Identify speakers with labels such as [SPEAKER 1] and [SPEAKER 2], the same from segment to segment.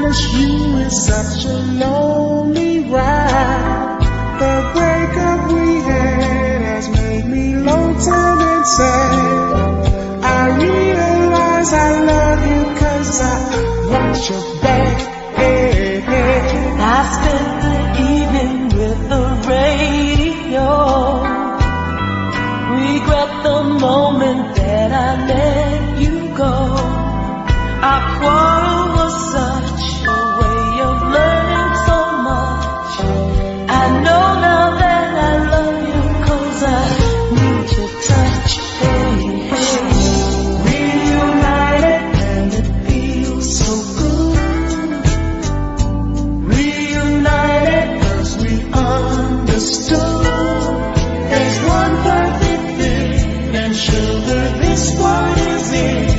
[SPEAKER 1] minus you is such a lonely ride. The breakup we had has made me lonesome and sad. I realize I love you 'cause I want you back. Hey, hey.
[SPEAKER 2] I spent the evening with the radio. Regret the moment that I let you go. Our quarrel was such a way of learning so much. I know now that I love you 'cause I need your touch. Hey, hey. Reunited and it feels so good.
[SPEAKER 1] Reunited 'cause we understood. There's one perfect fit and sugar, this one is it.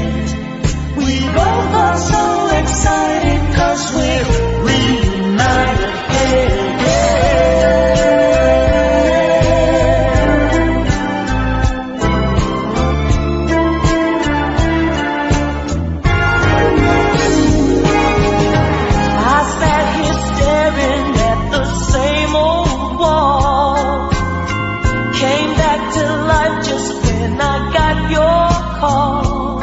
[SPEAKER 1] We both are so excited 'cause we're reunited. Hey,
[SPEAKER 2] I sat here staring at the same old wall. Came back to life just when I got your call.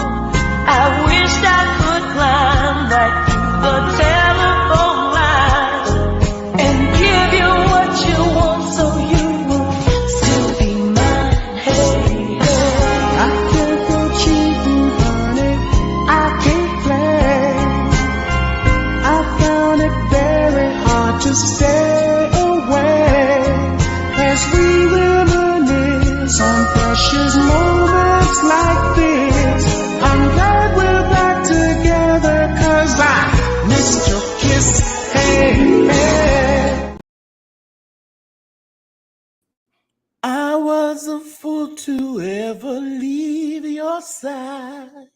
[SPEAKER 2] I wished I could climb right through the telephone line and give you what you want so you will still be mine. Hey, hey.
[SPEAKER 1] I can't go cheating, honey. I can't play. I found it very hard to stay away as we reminisce on precious moments like this. I'm glad we're back together 'cause I missed your kiss. Hey, hey. I was a fool to ever leave your side.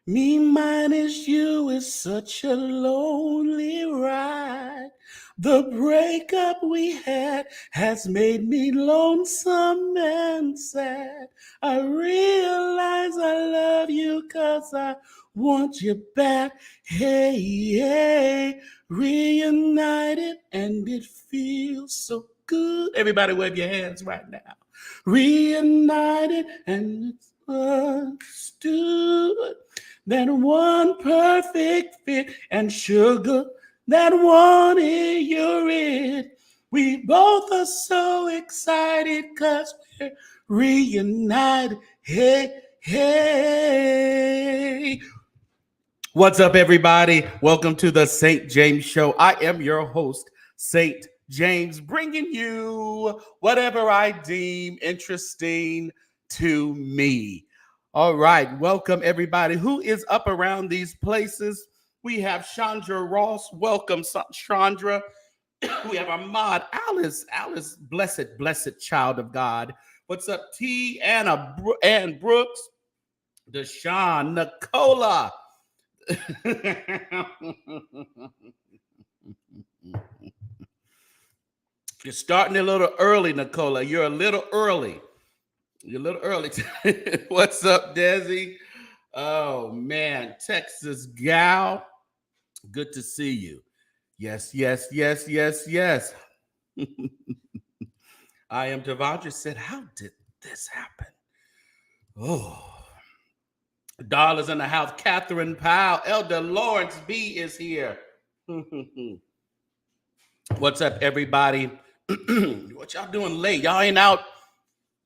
[SPEAKER 1] Me minus you is such a lonely ride. The breakup we had has made me lonesome and sad. I realize I love you 'cause I want you back. Hey, hey, reunited and it feels so good. Everybody wave your hands right now. Reunited and it's understood. That one perfect fit and sugar, that one is you're it. We both are so excited 'cause we're reunited. Hey, hey. What's up, everybody? Welcome to the St. James Show. I am your host, St. James, bringing you whatever I deem interesting to me. All right, welcome everybody who is up around these places. We have Chandra Ross. Welcome, Chandra. We have Ahmad, Alice, blessed child of God. What's up, T, Anna, Ann Brooks, Deshaun, Nicola. You're starting a little early, Nicola. You're a little early. You're a little early. What's up, Desi? Oh, man. Texas gal. Good to see you. Yes, yes, yes, yes, yes. I am Devondra said, how did this happen? Oh. Darla's in the house. Catherine Powell. Elder Lawrence B is here. What's up, everybody? What y'all doing late? Y'all ain't out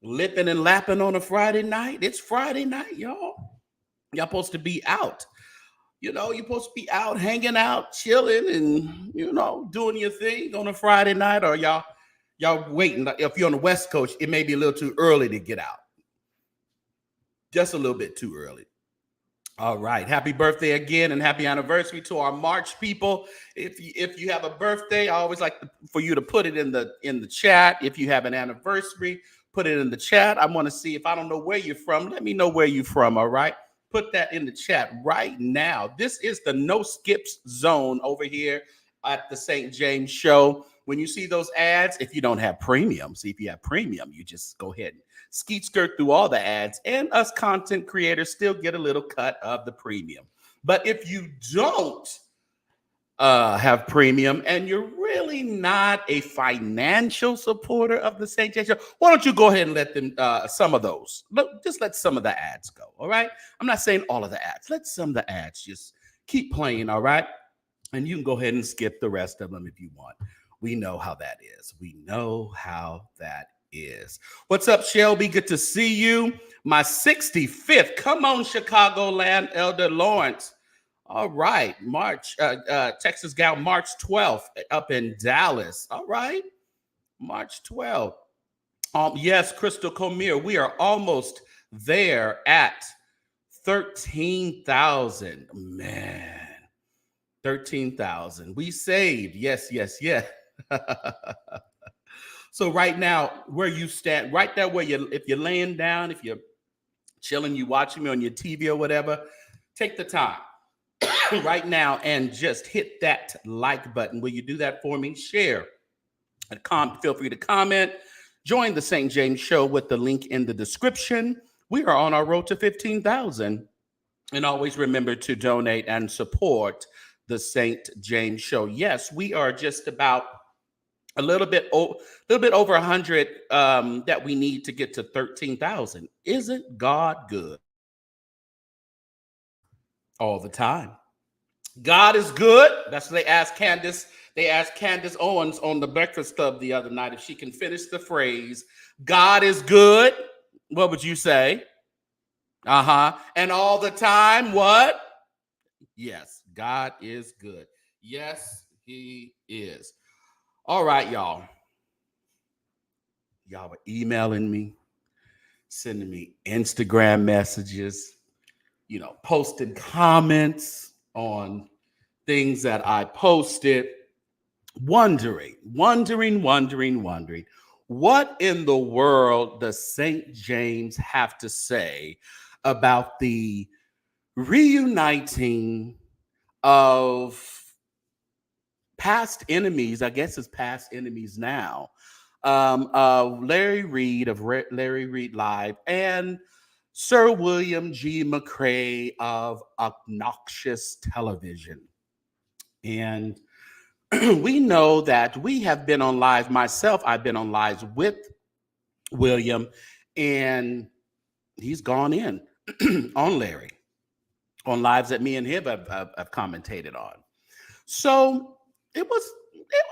[SPEAKER 1] lipping and lapping on a Friday night? It's Friday night, y'all. Y'all supposed to be out. You know, you're supposed to be out, hanging out, chilling, and, you know, doing your thing on a Friday night. Or y'all waiting. If you're on the West Coast, it may be a little too early to get out. Just a little bit too early. All right. Happy birthday again and happy anniversary to our March people. If you have a birthday, I always like for you to put it in the chat. If you have an anniversary, put it in the chat. I want to see, if I don't know where you're from, let me know where you're from. All right. Put that in the chat right now. This is the no skips zone over here at the St. James Show. When you see those ads, if you don't have premium, see if you have premium, you just go ahead and skeet skirt through all the ads, and us content creators still get a little cut of the premium. But if you don't have premium, and you're really not a financial supporter of the St. James Show, why don't you go ahead and let them some of those? Just let some of the ads go. All right. I'm not saying all of the ads. Let some of the ads just keep playing. All right. And you can go ahead and skip the rest of them if you want. We know how that is. We know how that is. What's up, Shelby? Good to see you. My 65th. Come on, Chicagoland, Elder Lawrence. All right. Texas Gal, March 12th up in Dallas. All right. March 12th. Yes, Crystal Comier. We are almost there at 13,000. Man. 13,000. We saved. Yes, yes, yes. So right now, where you stand, right there where if you're laying down, if you're chilling, you watching me on your TV or whatever, take the time right now and just hit that like button. Will you do that for me? Share and feel free to comment. Join the St. James Show with the link in the description. We are on our road to 15,000. And always remember to donate and support the St. James Show. Yes, we are just about a little bit over 100 that we need to get to 13,000. Isn't God good? All the time. God is good. That's what they asked Candace. They asked Candace Owens on the Breakfast Club the other night if she can finish the phrase, God is good. What would you say? And all the time, what? Yes, God is good. Yes, he is. All right, y'all. Y'all were emailing me, sending me Instagram messages, posting comments on things that I posted, wondering, what in the world does St. James have to say about the reuniting of past enemies, I guess it's past enemies now, Larry Reid of Larry Reid Live and Sir William G. McCrae of Obnoxious Television. And we know that we have been on live. Myself, I've been on lives with William, and he's gone in on Larry, on lives that me and him have commentated on. So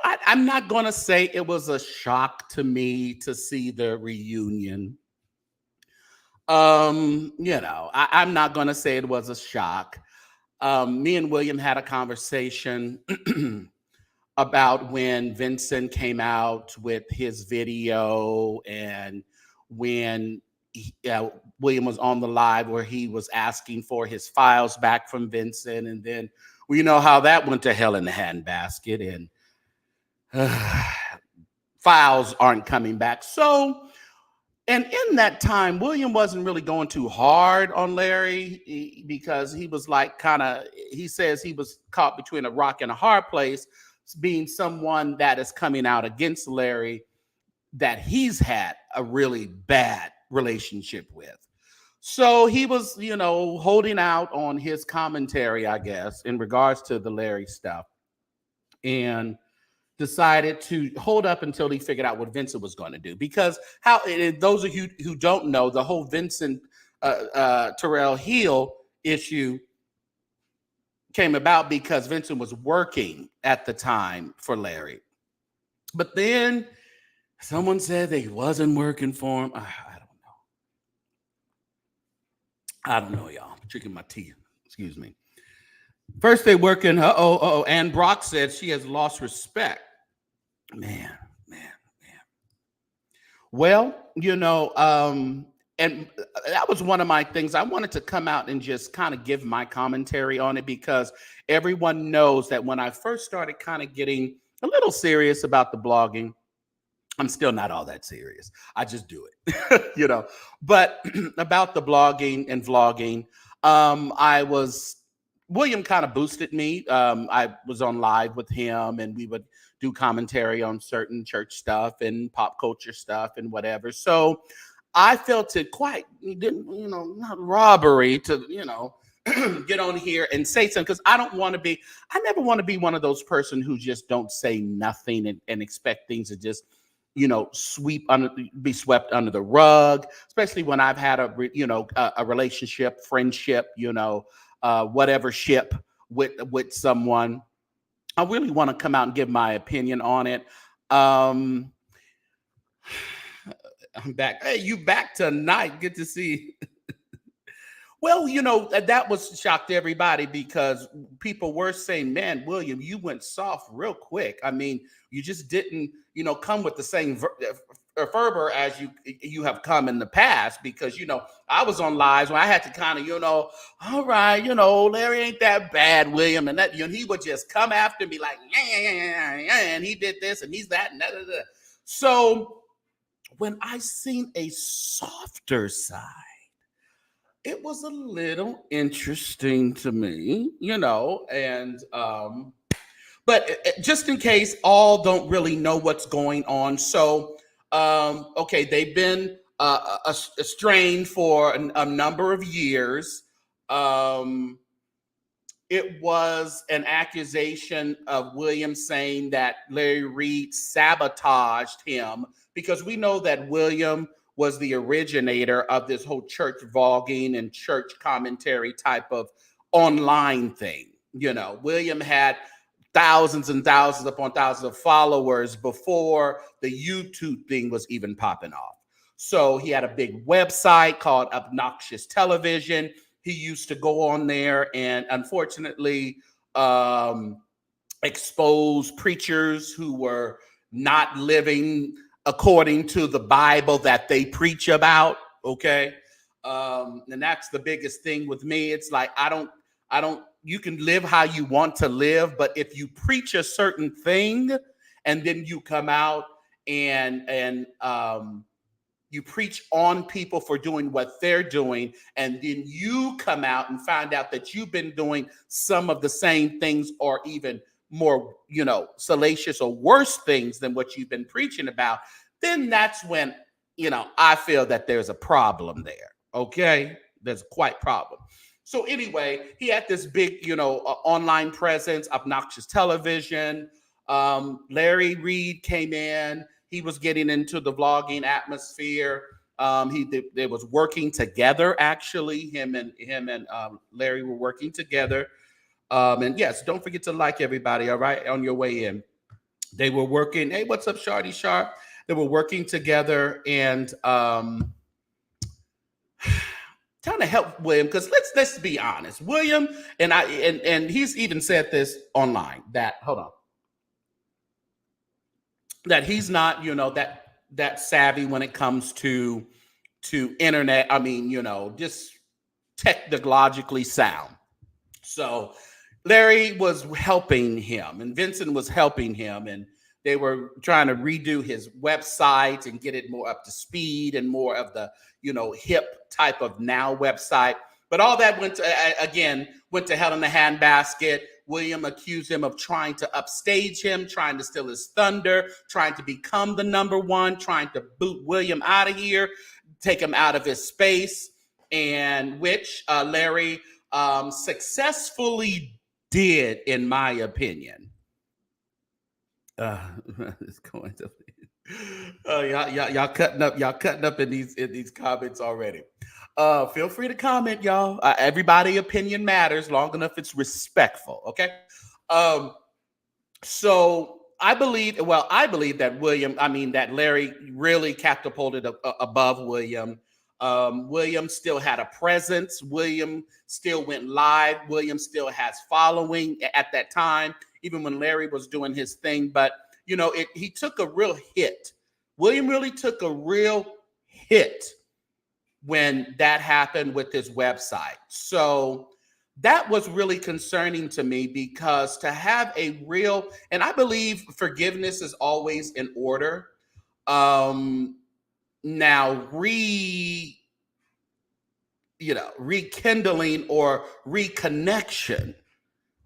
[SPEAKER 1] I'm not going to say it was a shock to me to see the reunion. I'm not going to say it was a shock. Me and William had a conversation about when Vincent came out with his video and when William was on the live where he was asking for his files back from Vincent. And then we know how that went to hell in the handbasket and files aren't coming back. So, and in that time, William wasn't really going too hard on Larry because he was like he says he was caught between a rock and a hard place, being someone that is coming out against Larry that he's had a really bad relationship with. So he was, holding out on his commentary, I guess, in regards to the Larry stuff, and decided to hold up until he figured out what Vincent was going to do. Because those of you who don't know, the whole Vincent Terrell Hill issue came about because Vincent was working at the time for Larry. But then someone said that he wasn't working for him. I don't know, y'all. I'm drinking my tea. Excuse me. First they working. And Brock said she has lost respect. Man. Well, and that was one of my things. I wanted to come out and just kind of give my commentary on it because everyone knows that when I first started kind of getting a little serious about the blogging, I'm still not all that serious. I just do it, But about the blogging and vlogging, William kind of boosted me. I was on live with him and we would do commentary on certain church stuff and pop culture stuff and whatever. So I felt it quite, not robbery to, get on here and say something, because I never want to be one of those person who just don't say nothing and expect things to just, be swept under the rug, especially when I've had a relationship, friendship, whatever ship with someone. I really want to come out and give my opinion on it. I'm back. Hey, you back tonight. Good to see you. Well, that was shock to everybody, because people were saying, man, William, you went soft real quick. I mean, you just didn't, come with the same fervor as you have come in the past, because, I was on lives where I had to kind of, all right, Larry ain't that bad, William. And that, he would just come after me like, and he did this and he's that and that. So when I seen a softer side, it was a little interesting to me, and but just in case all don't really know what's going on. So, okay, they've been estranged for a number of years. It was an accusation of William saying that Larry Reid sabotaged him, because we know that William was the originator of this whole church vlogging and church commentary type of online thing. William had thousands and thousands upon thousands of followers before the YouTube thing was even popping off. So he had a big website called Obnoxious Television. He used to go on there and unfortunately expose preachers who were not living according to the Bible that they preach about. Okay. And that's the biggest thing with me. It's like, I don't, you can live how you want to live, but if you preach a certain thing and then you come out and you preach on people for doing what they're doing, and then you come out and find out that you've been doing some of the same things or even more, salacious or worse things than what you've been preaching about, then that's when, I feel that there's a problem there. Okay. There's quite problem. So anyway, he had this big, online presence, Obnoxious Television. Larry Reid came in. He was getting into the vlogging atmosphere. They was working together. Actually, him and Larry were working together. And yes, don't forget to like everybody. All right, on your way in, they were working. Hey, what's up, Shardy Sharp? They were working together and trying to help William, because let's be honest, William and he's even said this online that that he's not, that savvy when it comes to internet. I mean, just technologically sound. So Larry was helping him and Vincent was helping him, and they were trying to redo his website and get it more up to speed and more of the, hip type of now website. But all that went to hell in a handbasket. William accused him of trying to upstage him, trying to steal his thunder, trying to become the number one, trying to boot William out of here, take him out of his space, and which Larry successfully did, in my opinion. It's going to be y'all cutting up in these comments already. Feel free to comment, y'all. Everybody opinion matters long enough it's respectful. Okay. So I believe that Larry really catapulted above William. William still had a presence. William still went live. William still has following at that time, even when Larry was doing his thing. But, he took a real hit. William really took a real hit when that happened with his website. So that was really concerning to me, because to have a real, and I believe forgiveness is always in order. Now rekindling or reconnection,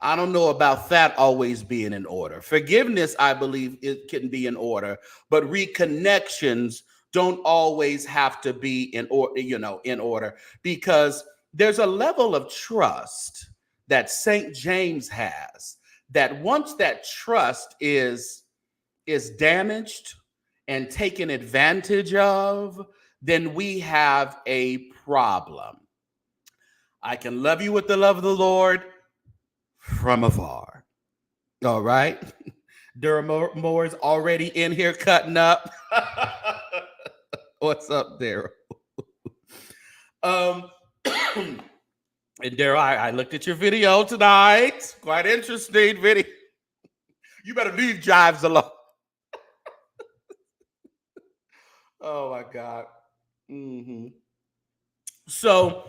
[SPEAKER 1] I don't know about that always being in order. Forgiveness, I believe it can be in order, but reconnections don't always have to be in order, because there's a level of trust that St. James has, that once that trust is damaged and taken advantage of, then we have a problem. I can love you with the love of the Lord from afar. All right. Durham Moore's already in here cutting up. What's up, Daryl? And Daryl, I looked at your video tonight. Quite interesting video. You better leave Jives alone. Oh my God. Mm-hmm. So,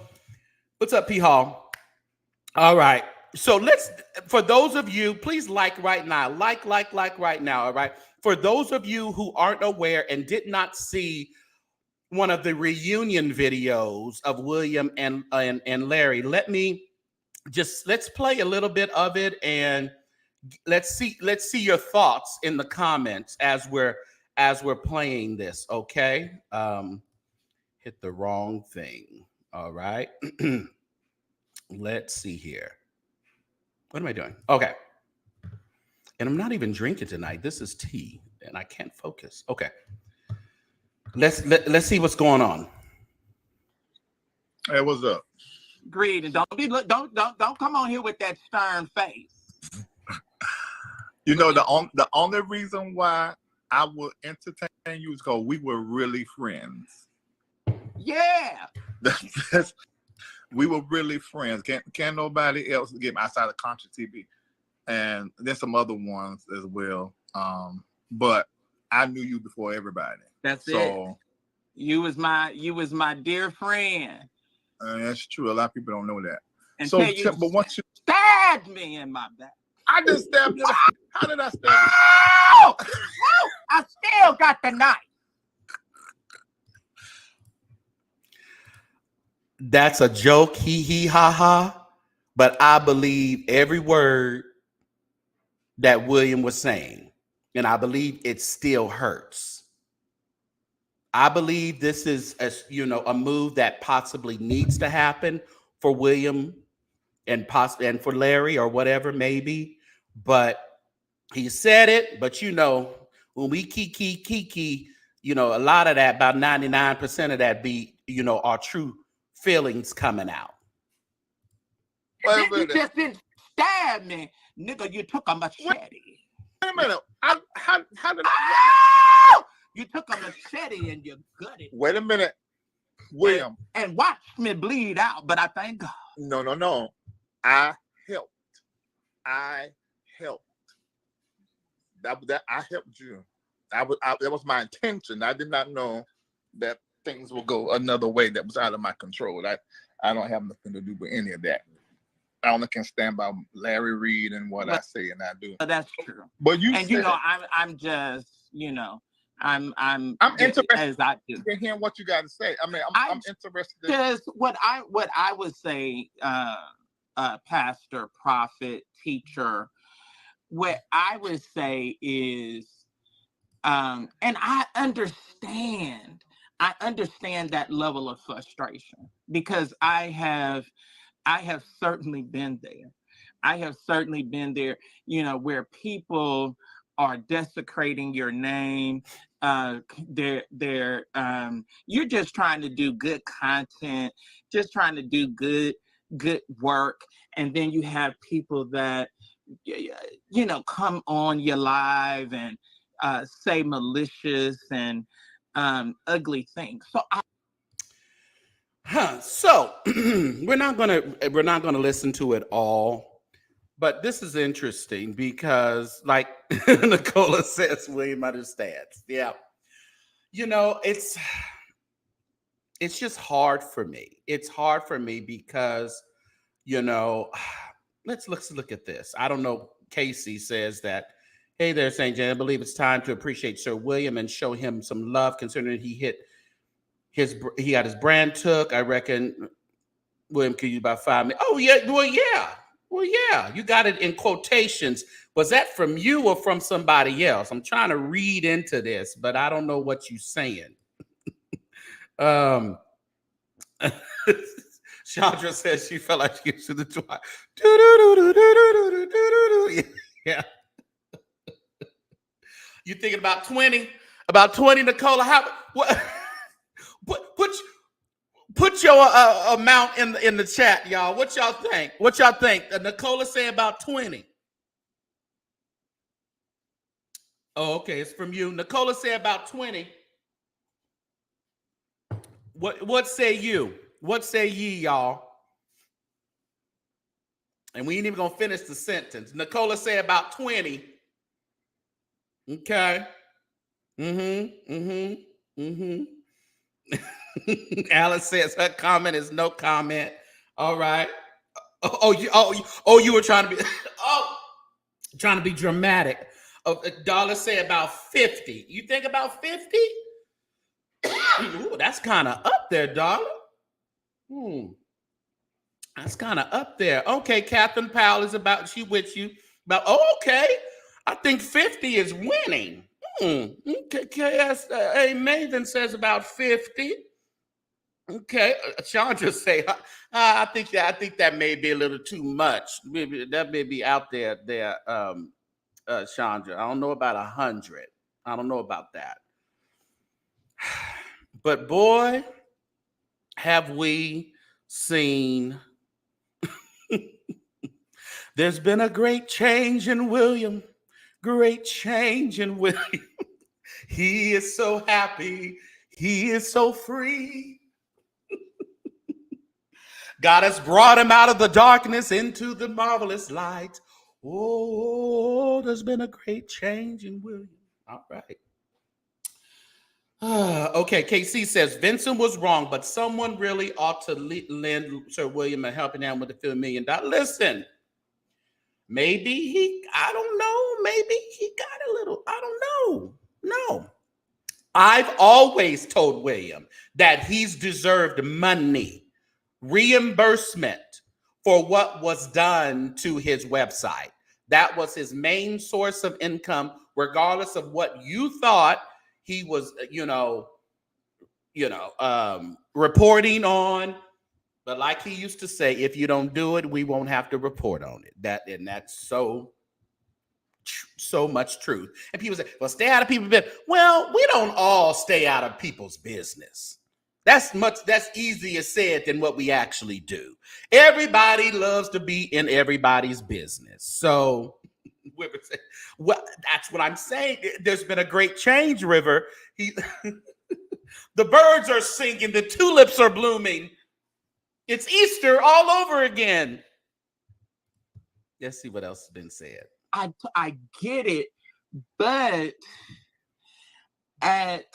[SPEAKER 1] what's up, P Hall? All right. So for those of you, please like right now. Like right now. All right. For those of you who aren't aware and did not see one of the reunion videos of William and Larry, let's play a little bit of it, and let's see your thoughts in the comments as we're playing this. Okay. Hit the wrong thing. All right. Let's see here. What am I doing? Okay. And I'm not even drinking tonight. This is tea, and I can't focus. Okay. Let's see what's going on.
[SPEAKER 3] Hey, what's up?
[SPEAKER 4] Reid, and don't come on here with that stern face.
[SPEAKER 3] You know, the only reason why I would entertain you is because we were really friends.
[SPEAKER 4] Yeah.
[SPEAKER 3] We were really friends. Can't nobody else get me outside of Conscious TV, and there's some other ones as well. But I knew you before everybody.
[SPEAKER 4] That's it. You was my dear friend.
[SPEAKER 3] That's true. A lot of people don't know that.
[SPEAKER 4] And
[SPEAKER 3] so, but once you
[SPEAKER 4] stabbed me in my back.
[SPEAKER 3] I just stabbed you. How did I stab you?
[SPEAKER 4] Oh! I still got the knife.
[SPEAKER 1] That's a joke, hee hee ha ha. But I believe every word that William was saying, and I believe it still hurts. I believe this is a move that possibly needs to happen for William and for Larry or whatever, maybe. But he said it. But when we kiki, a lot of that, about 99% of that be, our true feelings coming out.
[SPEAKER 4] You just didn't stab me, nigga. You took a machete.
[SPEAKER 3] Wait a minute. How did
[SPEAKER 4] You took a machete and you gutted.
[SPEAKER 3] Wait a minute, William.
[SPEAKER 4] And watch me bleed out, but I thank God.
[SPEAKER 3] No. I helped. That I helped you. That was my intention. I did not know that things will go another way that was out of my control. I don't have nothing to do with any of that. I only can stand by Larry Reid and what I say and I do.
[SPEAKER 4] That's true.
[SPEAKER 3] But
[SPEAKER 4] I'm just, I'm
[SPEAKER 3] interested
[SPEAKER 4] as I do
[SPEAKER 3] in hearing what you got to say. I mean, I'm interested.
[SPEAKER 4] Because what I would say, pastor, prophet, teacher, what I would say is, and I understand that level of frustration because I have certainly been there. I have certainly been there, where people are desecrating your name. You're just trying to do good content, just trying to do good work. And then you have people that, come on your live and say malicious and ugly things.
[SPEAKER 1] So we're not gonna listen to it all, but this is interesting because, like Nicola says, William understands. Yeah, it's just hard for me. It's hard for me because let's look at this. I don't know. Casey says that, hey there, St. James. I believe it's time to appreciate Sir William and show him some love, considering he got his brand took. I reckon William could use about 5 minutes. Oh yeah, well yeah. You got it in quotations. Was that from you or from somebody else? I'm trying to read into this, but I don't know what you're saying. Chandra says she felt like she was to the twilight. Yeah. You thinking about 20? About 20, Nicola? How? What? Put your amount in the chat, y'all. What y'all think? What y'all think? Nicola say about 20. Oh, okay, it's from you. Nicola say about 20. What say you? What say ye, y'all? And we ain't even gonna finish the sentence. Nicola say about 20. Okay. Alice says her comment is no comment. All right. You were trying to be trying to be dramatic. Dollar say about 50. You think about 50? Ooh, that's kind of up there, Dollar. That's kind of up there. Okay, Catherine Powell is she with you. Okay. I think 50 is winning. Okay, KS Nathan says about 50. Okay, Chandra say, I think that may be a little too much. Maybe that may be out there, Chandra. I don't know about 100. I don't know about that. But boy, have we seen. There's been a great change in William. Great change in William. He is so happy. He is so free. God has brought him out of the darkness into the marvelous light. Oh, there's been a great change in William. All right. Okay, KC says Vincent was wrong, but someone really ought to lend Sir William a helping hand with the $1 million. Listen, maybe I don't know. Maybe he got a little, I don't know. No. I've always told William that he's deserved money, reimbursement for what was done to his website. That was his main source of income, regardless of what you thought he was, reporting on. But like he used to say, if you don't do it, we won't have to report on it. That's so much truth. And people say, well, stay out of people's business. Well, we don't all stay out of people's business. That's easier said than what we actually do. Everybody loves to be in everybody's business. So well, that's what I'm saying. There's been a great change, River. The birds are singing, the tulips are blooming. It's Easter all over again. Let's see what else has been said.
[SPEAKER 4] I get it, but at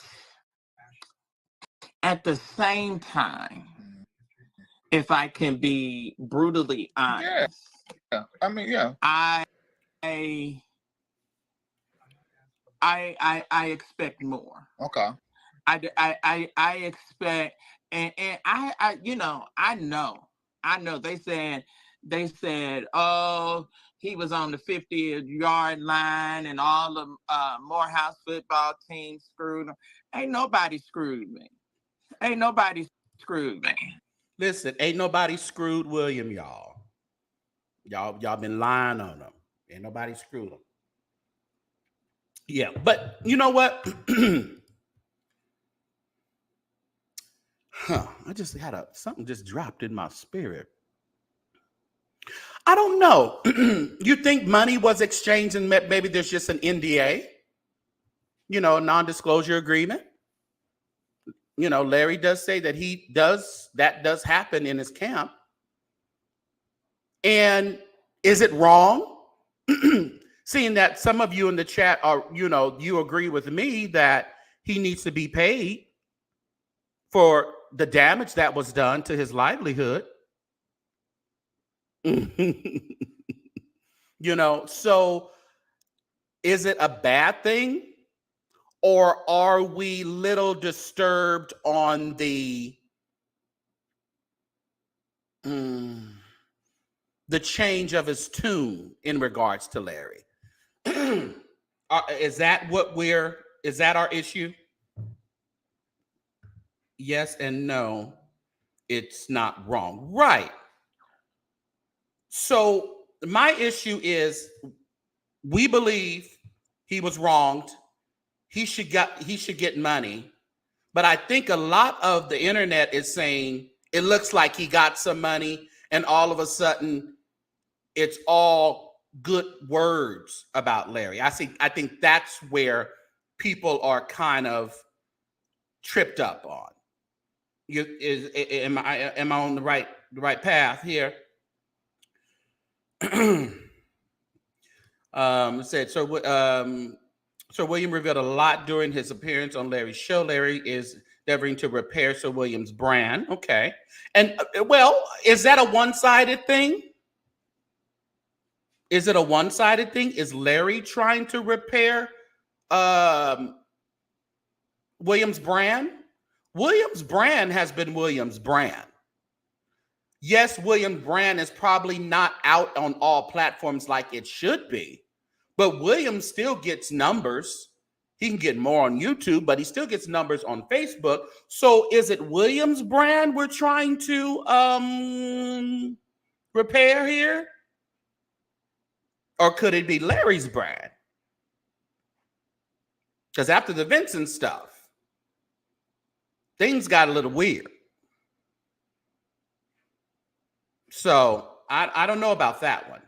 [SPEAKER 4] the same time, if I can be brutally honest,
[SPEAKER 3] I mean, yeah,
[SPEAKER 4] I expect more.
[SPEAKER 3] Okay.
[SPEAKER 4] I expect, and I know they said, oh, he was on the 50-yard line and all the Morehouse football team screwed him. Ain't nobody screwed me.
[SPEAKER 1] Listen, ain't nobody screwed William, y'all. Y'all been lying on him. Ain't nobody screwed him. Yeah, but you know what? I just had something just dropped in my spirit. I don't know. You think money was exchanged and maybe there's just an NDA? A non-disclosure agreement? Larry does say that that does happen in his camp. And is it wrong? Seeing that some of you in the chat are, you agree with me that he needs to be paid for the damage that was done to his livelihood. So is it a bad thing? Or are we little disturbed on the change of his tune in regards to Larry? Is that our issue? Yes and no. it's not wrong. Right. So my issue is we believe he was wronged. He should get money. But I think a lot of the internet is saying it looks like he got some money, and all of a sudden it's all good words about Larry. I think that's where people are kind of tripped up on. Am I on the right path here? Said Sir William revealed a lot during his appearance on Larry's show. Larry is endeavoring to repair Sir William's brand. Okay, and well, is that a one-sided thing? Is it a one-sided thing? Is Larry trying to repair William's brand? William's brand has been William's brand. Yes, William's brand is probably not out on all platforms like it should be, but William still gets numbers. He can get more on YouTube, but he still gets numbers on Facebook. So is it William's brand we're trying to repair here? Or could it be Larry's brand? Because after the Vincent stuff, things got a little weird. So I don't know about that one.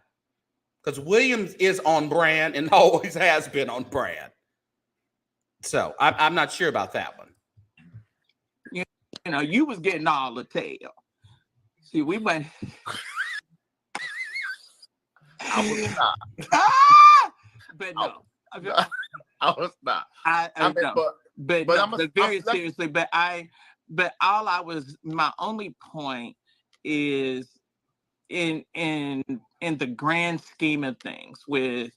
[SPEAKER 1] Because Williams is on brand and always has been on brand. So I'm not sure about that one.
[SPEAKER 4] You know, you was getting all the tail. See, we went.
[SPEAKER 3] I was not.
[SPEAKER 4] But no.
[SPEAKER 3] I was not.
[SPEAKER 4] I mean, no. But very seriously. But my only point is in the grand scheme of things, with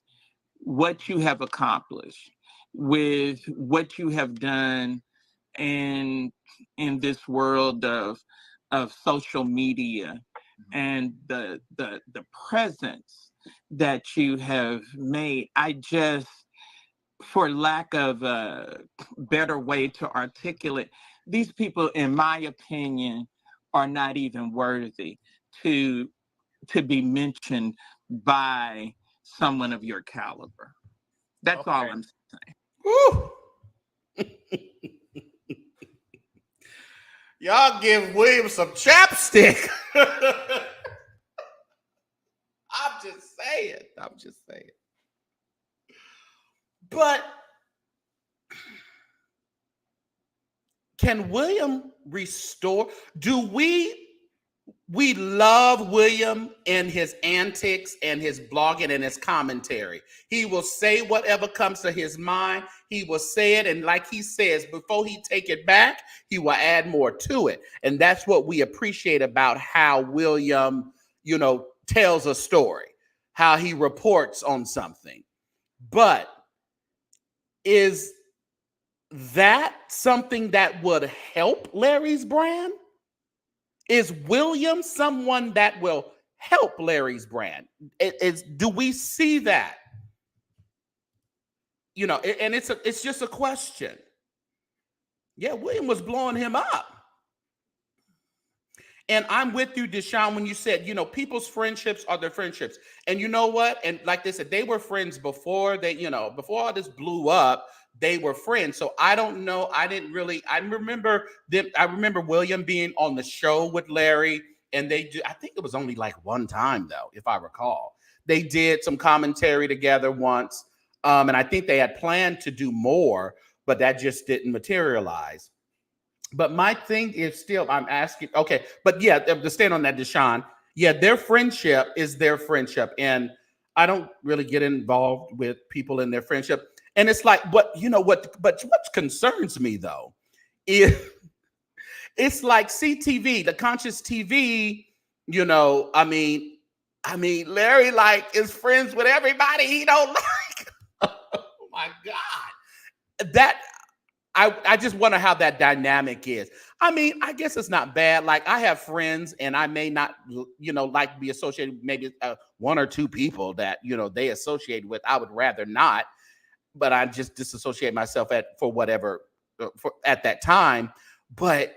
[SPEAKER 4] what you have accomplished, with what you have done in this world of social media, and the presence that you have made, I just, for lack of a better way to articulate, these people, in my opinion, are not even worthy to be mentioned by someone of your caliber. That's all I'm saying.
[SPEAKER 1] Woo. Y'all give William some chapstick. I'm just saying. But can William restore? Do we love William and his antics and his blogging and his commentary? He will say whatever comes to his mind. He will say it, and like he says, before he take it back, he will add more to it. And that's what we appreciate about how William, tells a story, how he reports on something. But is that something that would help Larry's brand? Is William someone that will help Larry's brand? Do we see that? And it's just a question. Yeah, William was blowing him up. And I'm with you, Deshaun, when you said, people's friendships are their friendships. And you know what? And like they said, they were friends before before all this blew up, they were friends. So I don't know. I remember William being on the show with Larry, and I think it was only like one time though, if I recall. They did some commentary together once. And I think they had planned to do more, but that just didn't materialize. But my thing is still, I'm asking, okay, but yeah, to stand on that, Deshaun, yeah, their friendship is their friendship. And I don't really get involved with people in their friendship. And it's like, but what concerns me though, is it's like CTV, the conscious TV, Larry is friends with everybody he don't like. Oh my God. That, I just wonder how that dynamic is. I guess it's not bad. Like, I have friends, and I may not, like to be associated with maybe one or two people that, they associate with. I would rather not, but I just disassociate myself at that time. But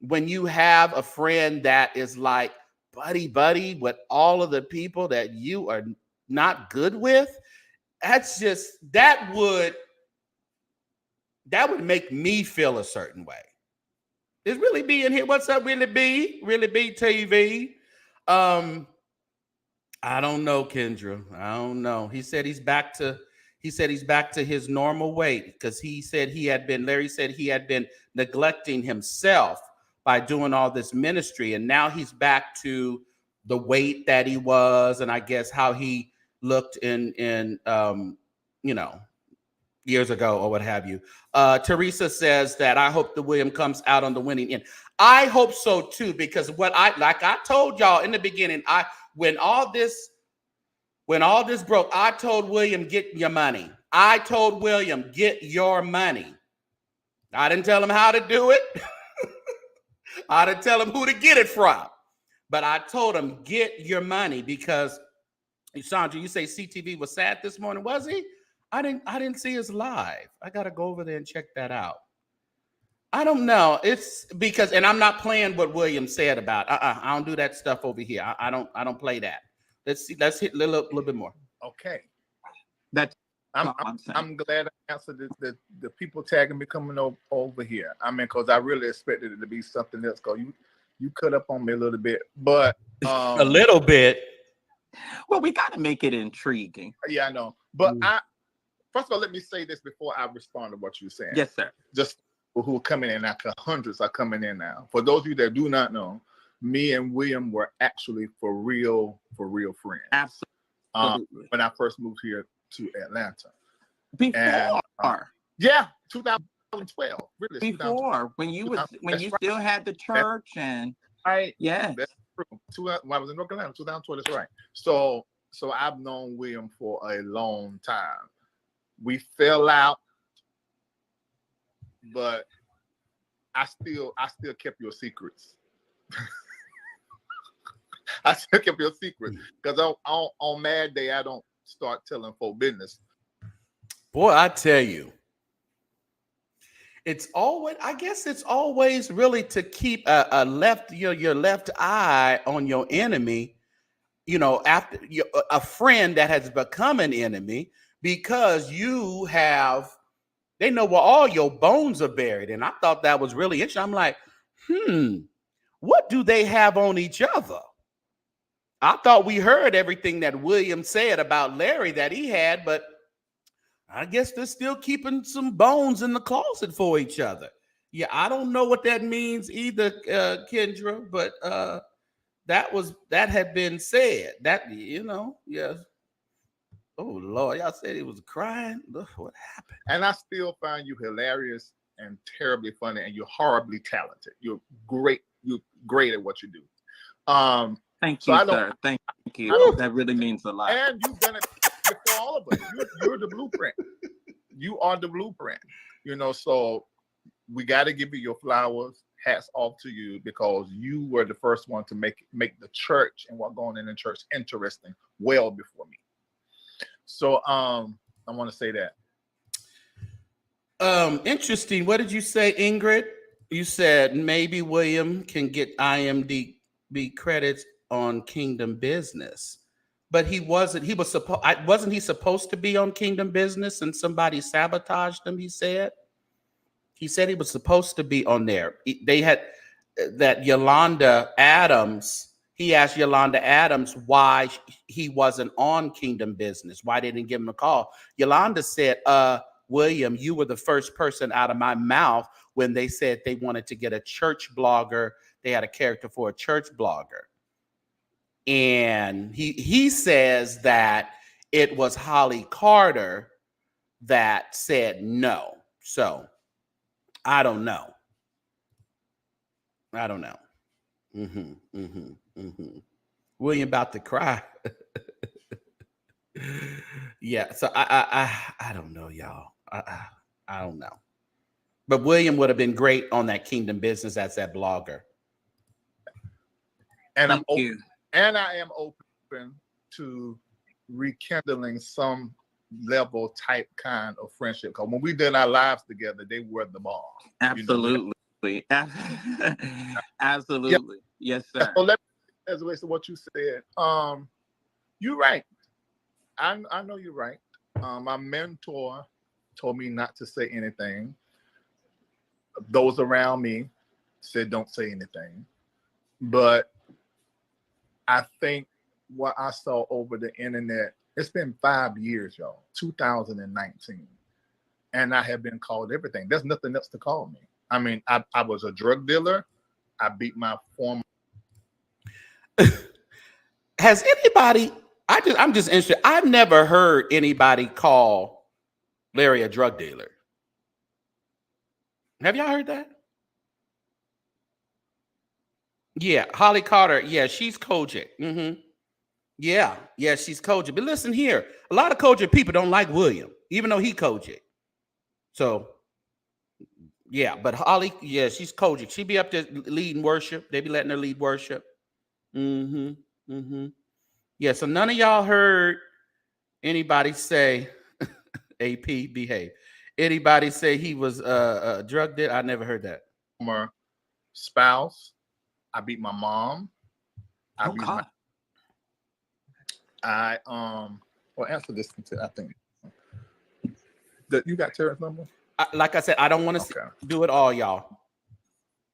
[SPEAKER 1] when you have a friend that is like buddy with all of the people that you are not good with, that would make me feel a certain way. Is Really B in here? What's up, Really B? Really B TV. I don't know, Kendra. I don't know. He said he's back to his normal weight because Larry said he had been neglecting himself by doing all this ministry. And now he's back to the weight that he was, and I guess how he looked in years ago or what have you. Teresa says that I hope the William comes out on the winning end. I hope so too, because I told y'all in the beginning, when all this broke, I told William, get your money. I told William, get your money. I didn't tell him how to do it. I didn't tell him who to get it from. But I told him, get your money, because Sandra, you say CTV was sad this morning. Was he? I didn't see his live. I got to go over there and check that out. I don't know. It's because, and I'm not playing what William said about. I don't do that stuff over here. I don't play that. Let's see. Let's hit a little bit more.
[SPEAKER 3] Okay.
[SPEAKER 4] I'm
[SPEAKER 3] glad I answered the people tagging me coming over here. I mean, because I really expected it to be something else. Because you cut up on me a little bit, but
[SPEAKER 1] a little bit.
[SPEAKER 4] Well, we got to make it intriguing.
[SPEAKER 3] Yeah, I know. But first of all, let me say this before I respond to what you're saying.
[SPEAKER 4] Yes, sir. Just
[SPEAKER 3] who are coming in now, hundreds are coming in now. For those of you that do not know, me and William were actually for real friends.
[SPEAKER 4] Absolutely.
[SPEAKER 3] When I first moved here to Atlanta.
[SPEAKER 4] Before.
[SPEAKER 3] Yeah, 2012. Really.
[SPEAKER 4] Before, when you still had the church and
[SPEAKER 3] right.
[SPEAKER 4] Yeah.
[SPEAKER 3] That's true. When I was in North Carolina, 2012, that's right. So I've known William for a long time. We fell out, but I still kept your secrets. I still kept your secrets because on Mad Day I don't start telling folk business.
[SPEAKER 1] Boy, I tell you, it's always really to keep your left eye on your enemy. After a friend that has become an enemy, because they know where all your bones are buried. And I thought that was really interesting. I'm like, what do they have on each other? I thought we heard everything that William said about Larry that he had, but I guess they're still keeping some bones in the closet for each other. Yeah, I don't know what that means either, Kendra, but that had been said. That, yes. Oh, Lord, y'all said he was crying. Look what happened.
[SPEAKER 3] And I still find you hilarious and terribly funny, and you're horribly talented. You're great. You're great at what you do.
[SPEAKER 4] Thank you, sir. Thank you. That really means a lot.
[SPEAKER 3] And you've done it before all of us. You're the blueprint. You are the blueprint. So we got to give you your flowers. Hats off to you, because you were the first one to make the church and what going in the church interesting well before me. So I want to say that.
[SPEAKER 1] Interesting. What did you say, Ingrid? You said maybe William can get IMDb credits on Kingdom Business, but wasn't he supposed to be on Kingdom Business and somebody sabotaged him? He said he was supposed to be on there. They had that Yolanda Adams. He asked Yolanda Adams why he wasn't on Kingdom Business. Why they didn't give him a call? Yolanda said, William, you were the first person out of my mouth when they said they wanted to get a church blogger. They had a character for a church blogger. And he says that it was Holly Carter that said no. So I don't know. William about to cry. Yeah, so I don't know, y'all. I don't know. But William would have been great on that Kingdom Business as that blogger.
[SPEAKER 3] And I am open to rekindling some level type kind of friendship. Because when we did our lives together, they were the bomb.
[SPEAKER 4] Absolutely. Absolutely. Yes, sir.
[SPEAKER 3] So as it relates to what you said, you're right. I know you're right. My mentor told me not to say anything. Those around me said don't say anything. But I think what I saw over the internet, it's been 5 years, y'all, 2019. And I have been called everything. There's nothing else to call me. I mean, I was a drug dealer. I beat my former.
[SPEAKER 1] Has anybody, I'm just interested. I've never heard anybody call Larry a drug dealer. Have y'all heard that? Yeah, Holly Carter. Yeah, she's Kojic. Yeah, she's Kojic. But listen here, a lot of Kojic people don't like William, even though he Kojic. So, yeah, but Holly, yeah, she's Kojic. She be up there leading worship. They be letting her lead worship. Yeah, so none of y'all heard anybody say, AP, behave. Anybody say he was a drug dealer? I never heard that.
[SPEAKER 3] Former spouse. I beat my mom. Well, answer this. I think that you got Tara's number.
[SPEAKER 1] Like I said, I don't want to do it all, y'all.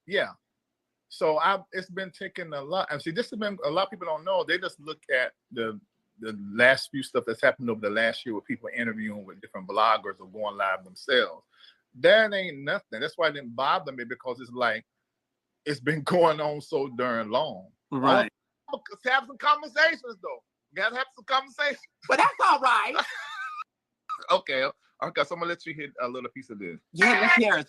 [SPEAKER 3] Yeah. So it's been taking a lot. And see, this has been a lot of people don't know. They just look at the last few stuff that's happened over the last year with people interviewing with different bloggers or going live themselves. That ain't nothing. That's why it didn't bother me, because it's like it's been going on so darn long.
[SPEAKER 4] Right.
[SPEAKER 3] Have some conversations though. You gotta have some conversations.
[SPEAKER 4] But that's all right.
[SPEAKER 3] Okay, so I'm gonna let you hit a little piece of this.
[SPEAKER 4] Yeah, let's hear it.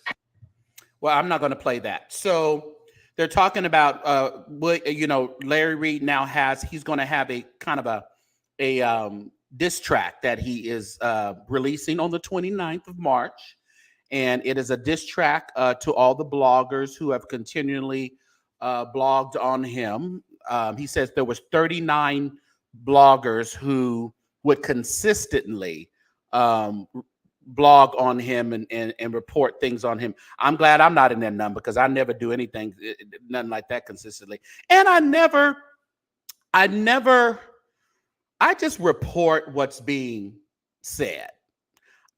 [SPEAKER 1] Well, I'm not going to play that. So they're talking about, Larry Reid now he's going to have a kind of a diss track that he is releasing on the 29th of March. And it is a diss track to all the bloggers who have continually blogged on him. He says there was 39 bloggers who would consistently blog on him and report things on him. I'm glad I'm not in that number, because I never do anything, nothing like that consistently. And I just report what's being said.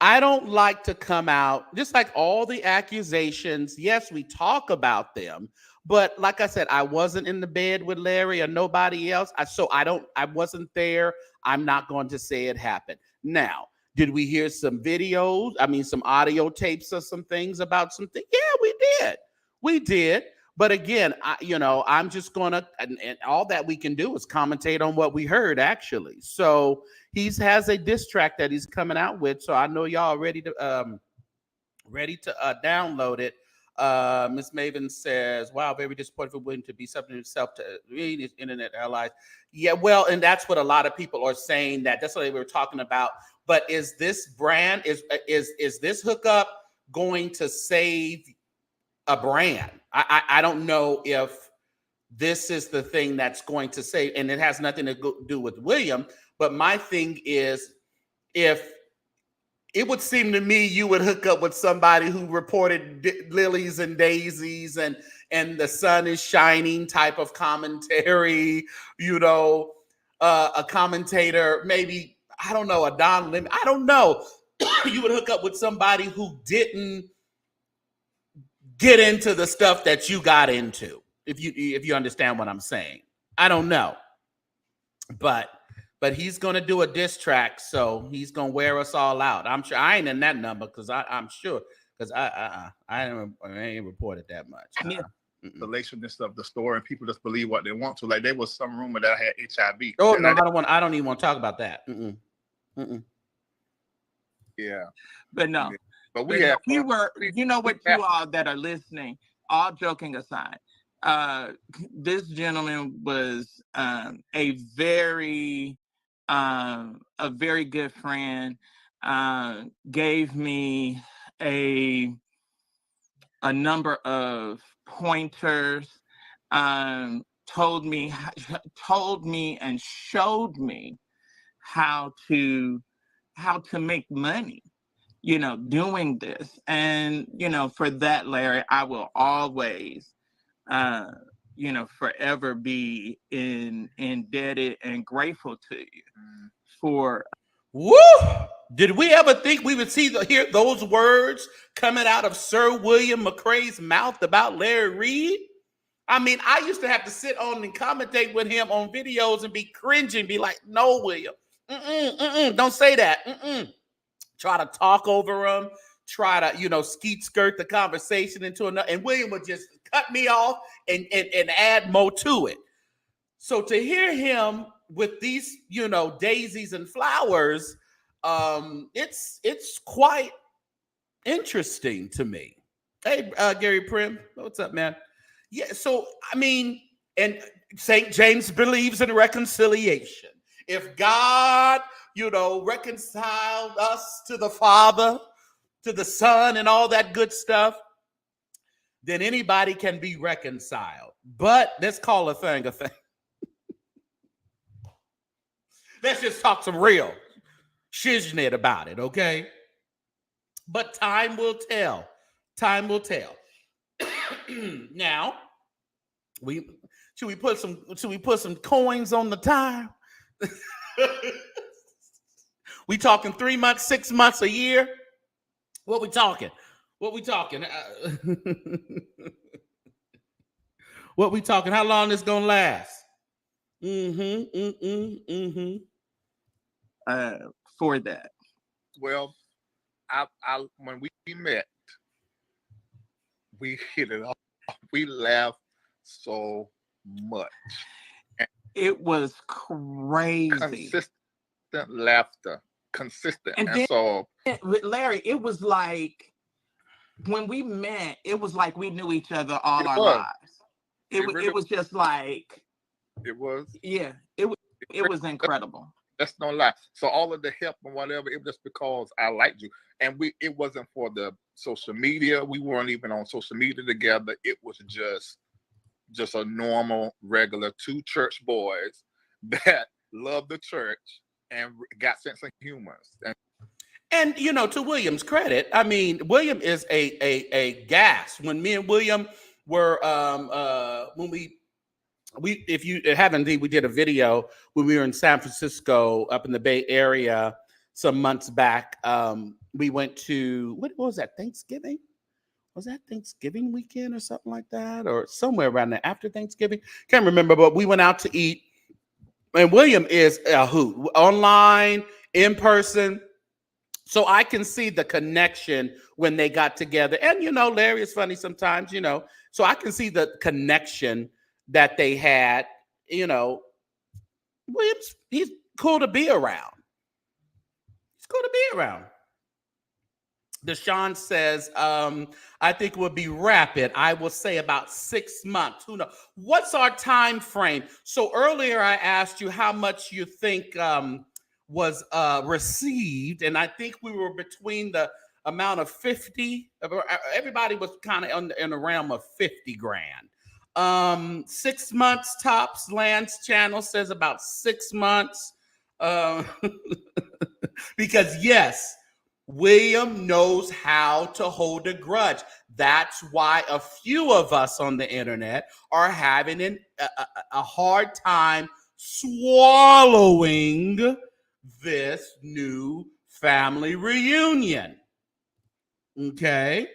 [SPEAKER 1] I don't like to come out, just like all the accusations. Yes, we talk about them, but like I said, I wasn't in the bed with Larry or nobody else. I wasn't there. I'm not going to say it happened. Now, did we hear some videos? I mean, some audio tapes or some things about something? Yeah, we did. But again, I'm just gonna, and all that we can do is commentate on what we heard, actually. So he has a diss track that he's coming out with. So I know y'all ready to download it. Miss Maven says, "Wow, very disappointed for William to be something himself to read his internet allies." Yeah, well, and that's what a lot of people are saying. That's what they were talking about. But is this brand is this hookup going to save a brand? I don't know if this is the thing that's going to save, and it has nothing to do with William. But my thing is, if it would seem to me you would hook up with somebody who reported lilies and daisies and the sun is shining type of commentary, a commentator, maybe, I don't know, a Don Lemon, I don't know. You would hook up with somebody who didn't get into the stuff that you got into, if you understand what I'm saying. I don't know. But he's going to do a diss track, so he's going to wear us all out. I'm sure I ain't in that number, because I'm sure, because I ain't reported that much.
[SPEAKER 3] The relationship of the story, and people just believe what they want to. Like, there was some rumor that I had HIV.
[SPEAKER 1] Oh no, I don't even want to talk about that.
[SPEAKER 3] Yeah,
[SPEAKER 4] but no.
[SPEAKER 3] Yeah. But we have.
[SPEAKER 4] We were. You know what? You all that are listening, all joking aside, this gentleman was a very good friend. Gave me a number of pointers. Told me and showed me how to make money doing this. And, for that, Larry, I will always, forever be indebted and grateful to you for.
[SPEAKER 1] Woo! Did we ever think we would hear those words coming out of Sir William McCrae's mouth about Larry Reid? I mean, I used to have to sit on and commentate with him on videos and be cringing, be like, no, William, don't say that. Try to talk over him, try to, skeet skirt the conversation into another, and William would just cut me off and add more to it. So to hear him with these, daisies and flowers, it's quite interesting to me. Hey, Gary Prim, what's up, man? Yeah, so I mean, and St. James believes in reconciliation. If God, reconciled us to the Father, to the Son, and all that good stuff, then anybody can be reconciled. But let's call a thing a thing. Let's just talk some real shiznit about it, okay? But time will tell. Time will tell. Now, should we put some coins on the time? We talking 3 months, 6 months, a year? What we talking? What we talking? What we talking? How long this gonna last?
[SPEAKER 4] For that.
[SPEAKER 3] Well, I when we met, we hit it off. We laughed so much.
[SPEAKER 4] It was crazy.
[SPEAKER 3] Consistent laughter. Consistent.
[SPEAKER 4] And then, so with Larry, it was like when we met, it was like we knew each other all our lives. It was just like
[SPEAKER 3] it was.
[SPEAKER 4] Yeah, it was incredible.
[SPEAKER 3] That's no lie. So all of the help and whatever, it was just because I liked you. And it wasn't for the social media. We weren't even on social media together. It was just a normal, regular two church boys that loved the church and got sense of humor.
[SPEAKER 1] And to William's credit, I mean, William is a gas. When me and William were when we if you haven't, we did a video when we were in San Francisco, up in the Bay Area, some months back. We went to, what was that, Thanksgiving? Was that Thanksgiving weekend or something like that? Or somewhere around there after Thanksgiving? Can't remember, but we went out to eat. And William is a hoot, online, in person. So I can see the connection when they got together. And, Larry is funny sometimes, So I can see the connection that they had. Williams, he's cool to be around. He's cool to be around. Deshaun says, I think it would be rapid. I will say about 6 months. Who knows? What's our time frame? So earlier I asked you how much you think was received. And I think we were between the amount of 50. Everybody was kind of in the realm of 50 grand. 6 months tops. Lance Channel says about 6 months. Because yes, William knows how to hold a grudge. That's why a few of us on the internet are having a hard time swallowing this new family reunion. Okay?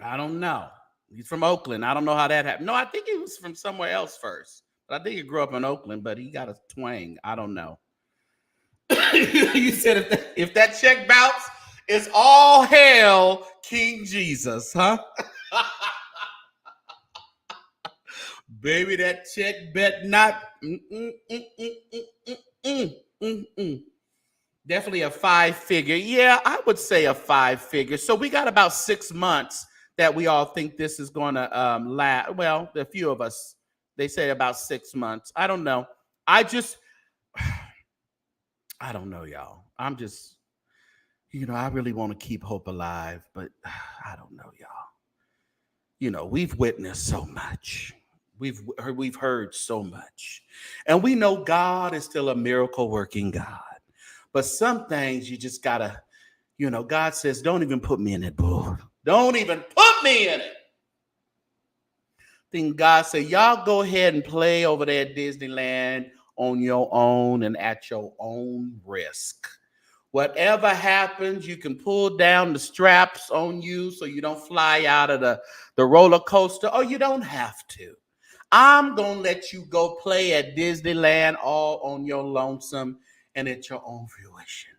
[SPEAKER 1] I don't know. He's from Oakland. I don't know how that happened. No, I think he was from somewhere else first. But I think he grew up in Oakland, but he got a twang. I don't know. You said if that check bounce, it's all hell King Jesus, huh? Baby, that check bet not. Definitely a 5-figure. Yeah, I would say a 5-figure. So we got about 6 months that we all think this is going to last. Well, a few of us, they say about 6 months. I don't know. I don't know, y'all. I'm just, I really want to keep hope alive, but I don't know, y'all. We've witnessed so much. We've heard so much. And we know God is still a miracle working God. But some things you just gotta You know, God says, don't even put me in it, boo. Don't even put me in it. Then God said, y'all go ahead and play over there at Disneyland on your own and at your own risk. Whatever happens, you can pull down the straps on you so you don't fly out of the roller coaster, or you don't have to. I'm going to let you go play at Disneyland all on your lonesome and at your own fruition.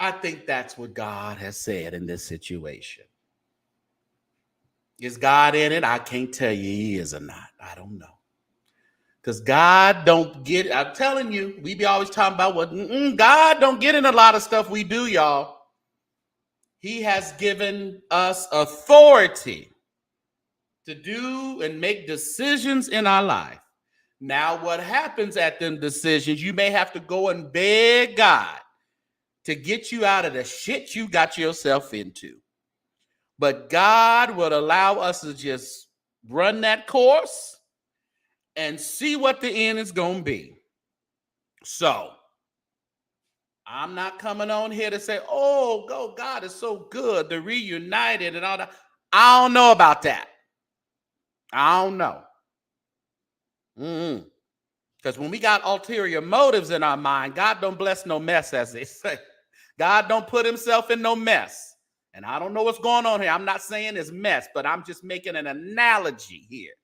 [SPEAKER 1] I think that's what God has said in this situation. Is God in it? I can't tell you he is or not. I don't know. Because God don't get it. I'm telling you, we be always talking about what God don't get in a lot of stuff we do, y'all. He has given us authority to do and make decisions in our life. Now, what happens at them decisions, you may have to go and beg God to get you out of the shit you got yourself into. But God will allow us to just run that course and see what the end is going to be. So, I'm not coming on here to say, oh, God is so good, the Reunited and all that. I don't know about that. I don't know. Because when we got ulterior motives in our mind, God don't bless no mess, as they say. God don't put himself in no mess. And I don't know what's going on here. I'm not saying it's mess, but I'm just making an analogy here.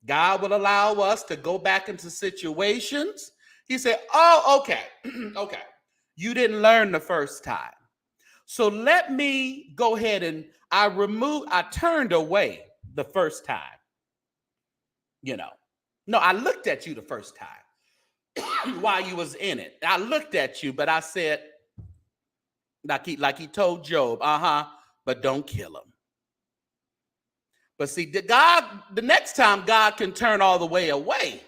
[SPEAKER 1] God will allow us to go back into situations. He said, oh, okay, okay. You didn't learn the first time. So let me go ahead and I turned away the first time. You know, no, I looked at you the first time while you was in it. I looked at you, but I said, like he told Job, but don't kill him. But see, the next time God can turn all the way away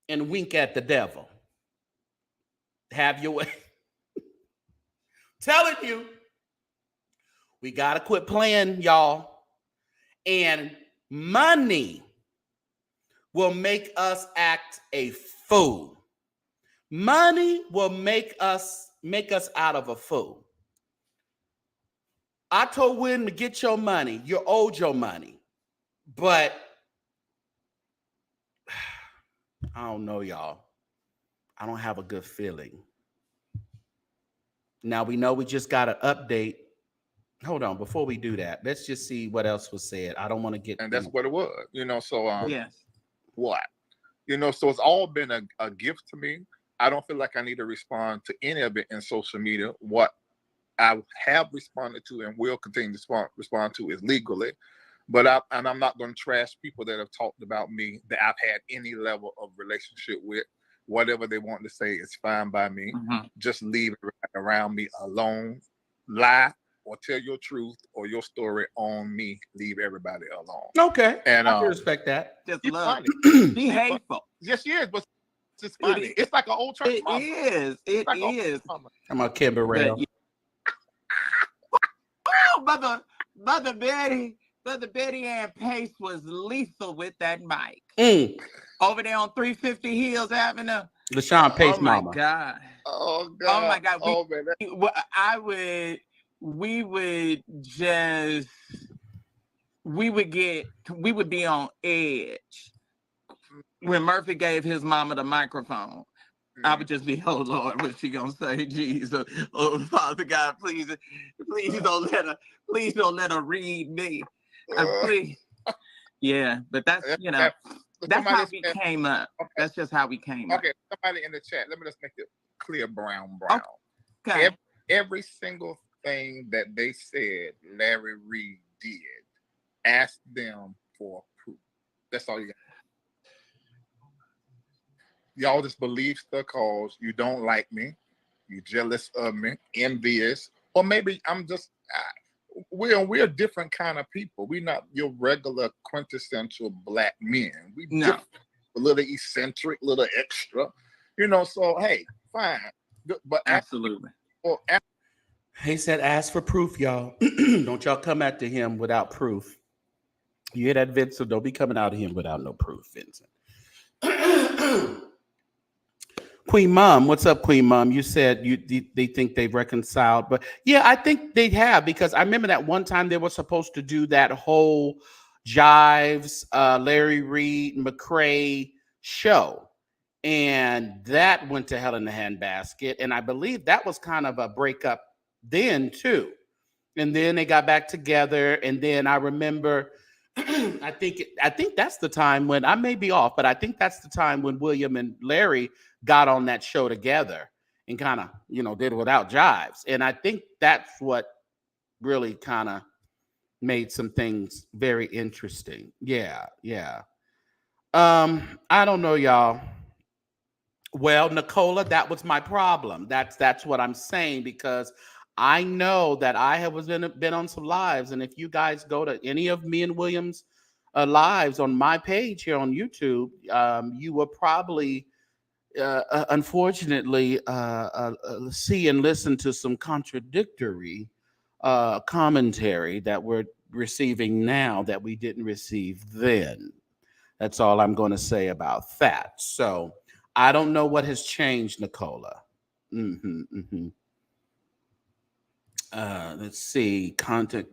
[SPEAKER 1] and wink at the devil. Have your way. Telling you, we got to quit playing, y'all. And money will make us act a fool. Money will make us out of a fool. I told Wynn to get your money. You're owed your money. But I don't know, y'all. I don't have a good feeling. Now we know we just got an update. Hold on, before we do that, let's just see what else was said. I don't want to get.
[SPEAKER 3] And that's what it was, So
[SPEAKER 4] yes,
[SPEAKER 3] what, so it's all been a gift to me. I don't feel like I need to respond to any of it in social media. What I have responded to and will continue to respond to is legally, but I'm not going to trash people that have talked about me that I've had any level of relationship with. Whatever they want to say is fine by me. Mm-hmm. Just leave everybody around me alone. Lie or tell your truth or your story on me. Leave everybody alone.
[SPEAKER 1] Okay, and I can respect that.
[SPEAKER 4] Just love be hateful.
[SPEAKER 3] Yes, she is, but it's just funny. It's like an old church mama.
[SPEAKER 4] It is.
[SPEAKER 1] I'm a Kimber Rail.
[SPEAKER 4] Oh, Mother Betty Ann Pace was lethal with that mic. Over there on 350 Hills Avenue.
[SPEAKER 1] LaShawn Pace mama.
[SPEAKER 4] Oh my God.
[SPEAKER 3] Oh my God.
[SPEAKER 4] We would be on edge when Murphy gave his mama the microphone. I would just be, oh Lord, what's she gonna say? Jesus, oh Father God, please don't let her read me. Please. Yeah, but that's that's how we came up. Okay. That's just how we came up.
[SPEAKER 3] Okay, somebody in the chat, let me just make it clear, Brown. Okay. Every single thing that they said Larry Reid did, ask them for proof. That's all you got. Y'all just believe stuff cause you don't like me, you jealous of me, envious, or maybe I'm just we're different kind of people. We're not your regular quintessential black men. We different, a little eccentric, a little extra, So hey, fine, but
[SPEAKER 4] absolutely.
[SPEAKER 1] He said, "Ask for proof, y'all. Don't y'all come after him without proof. You hear that, Vincent? Don't be coming out of him without no proof, Vincent." Queen Mom, what's up, Queen Mom? You said they think they've reconciled, but yeah, I think they have, because I remember that one time they were supposed to do that whole Jives, Larry Reid, McCrae show, and that went to hell in the handbasket. And I believe that was kind of a breakup then too. And then they got back together, and then I remember. I think that's the time when, I may be off, but I think that's the time when William and Larry got on that show together and kind of, did it without Jives. And I think that's what really kind of made some things very interesting. Yeah, yeah. I don't know, y'all. Well, Nicola, that was my problem. That's what I'm saying, because I know that I have been on some lives, and if you guys go to any of me and William's lives on my page here on YouTube, you will probably, unfortunately, see and listen to some contradictory commentary that we're receiving now that we didn't receive then. That's all I'm going to say about that. So I don't know what has changed, Nicola. Let's see. Contact.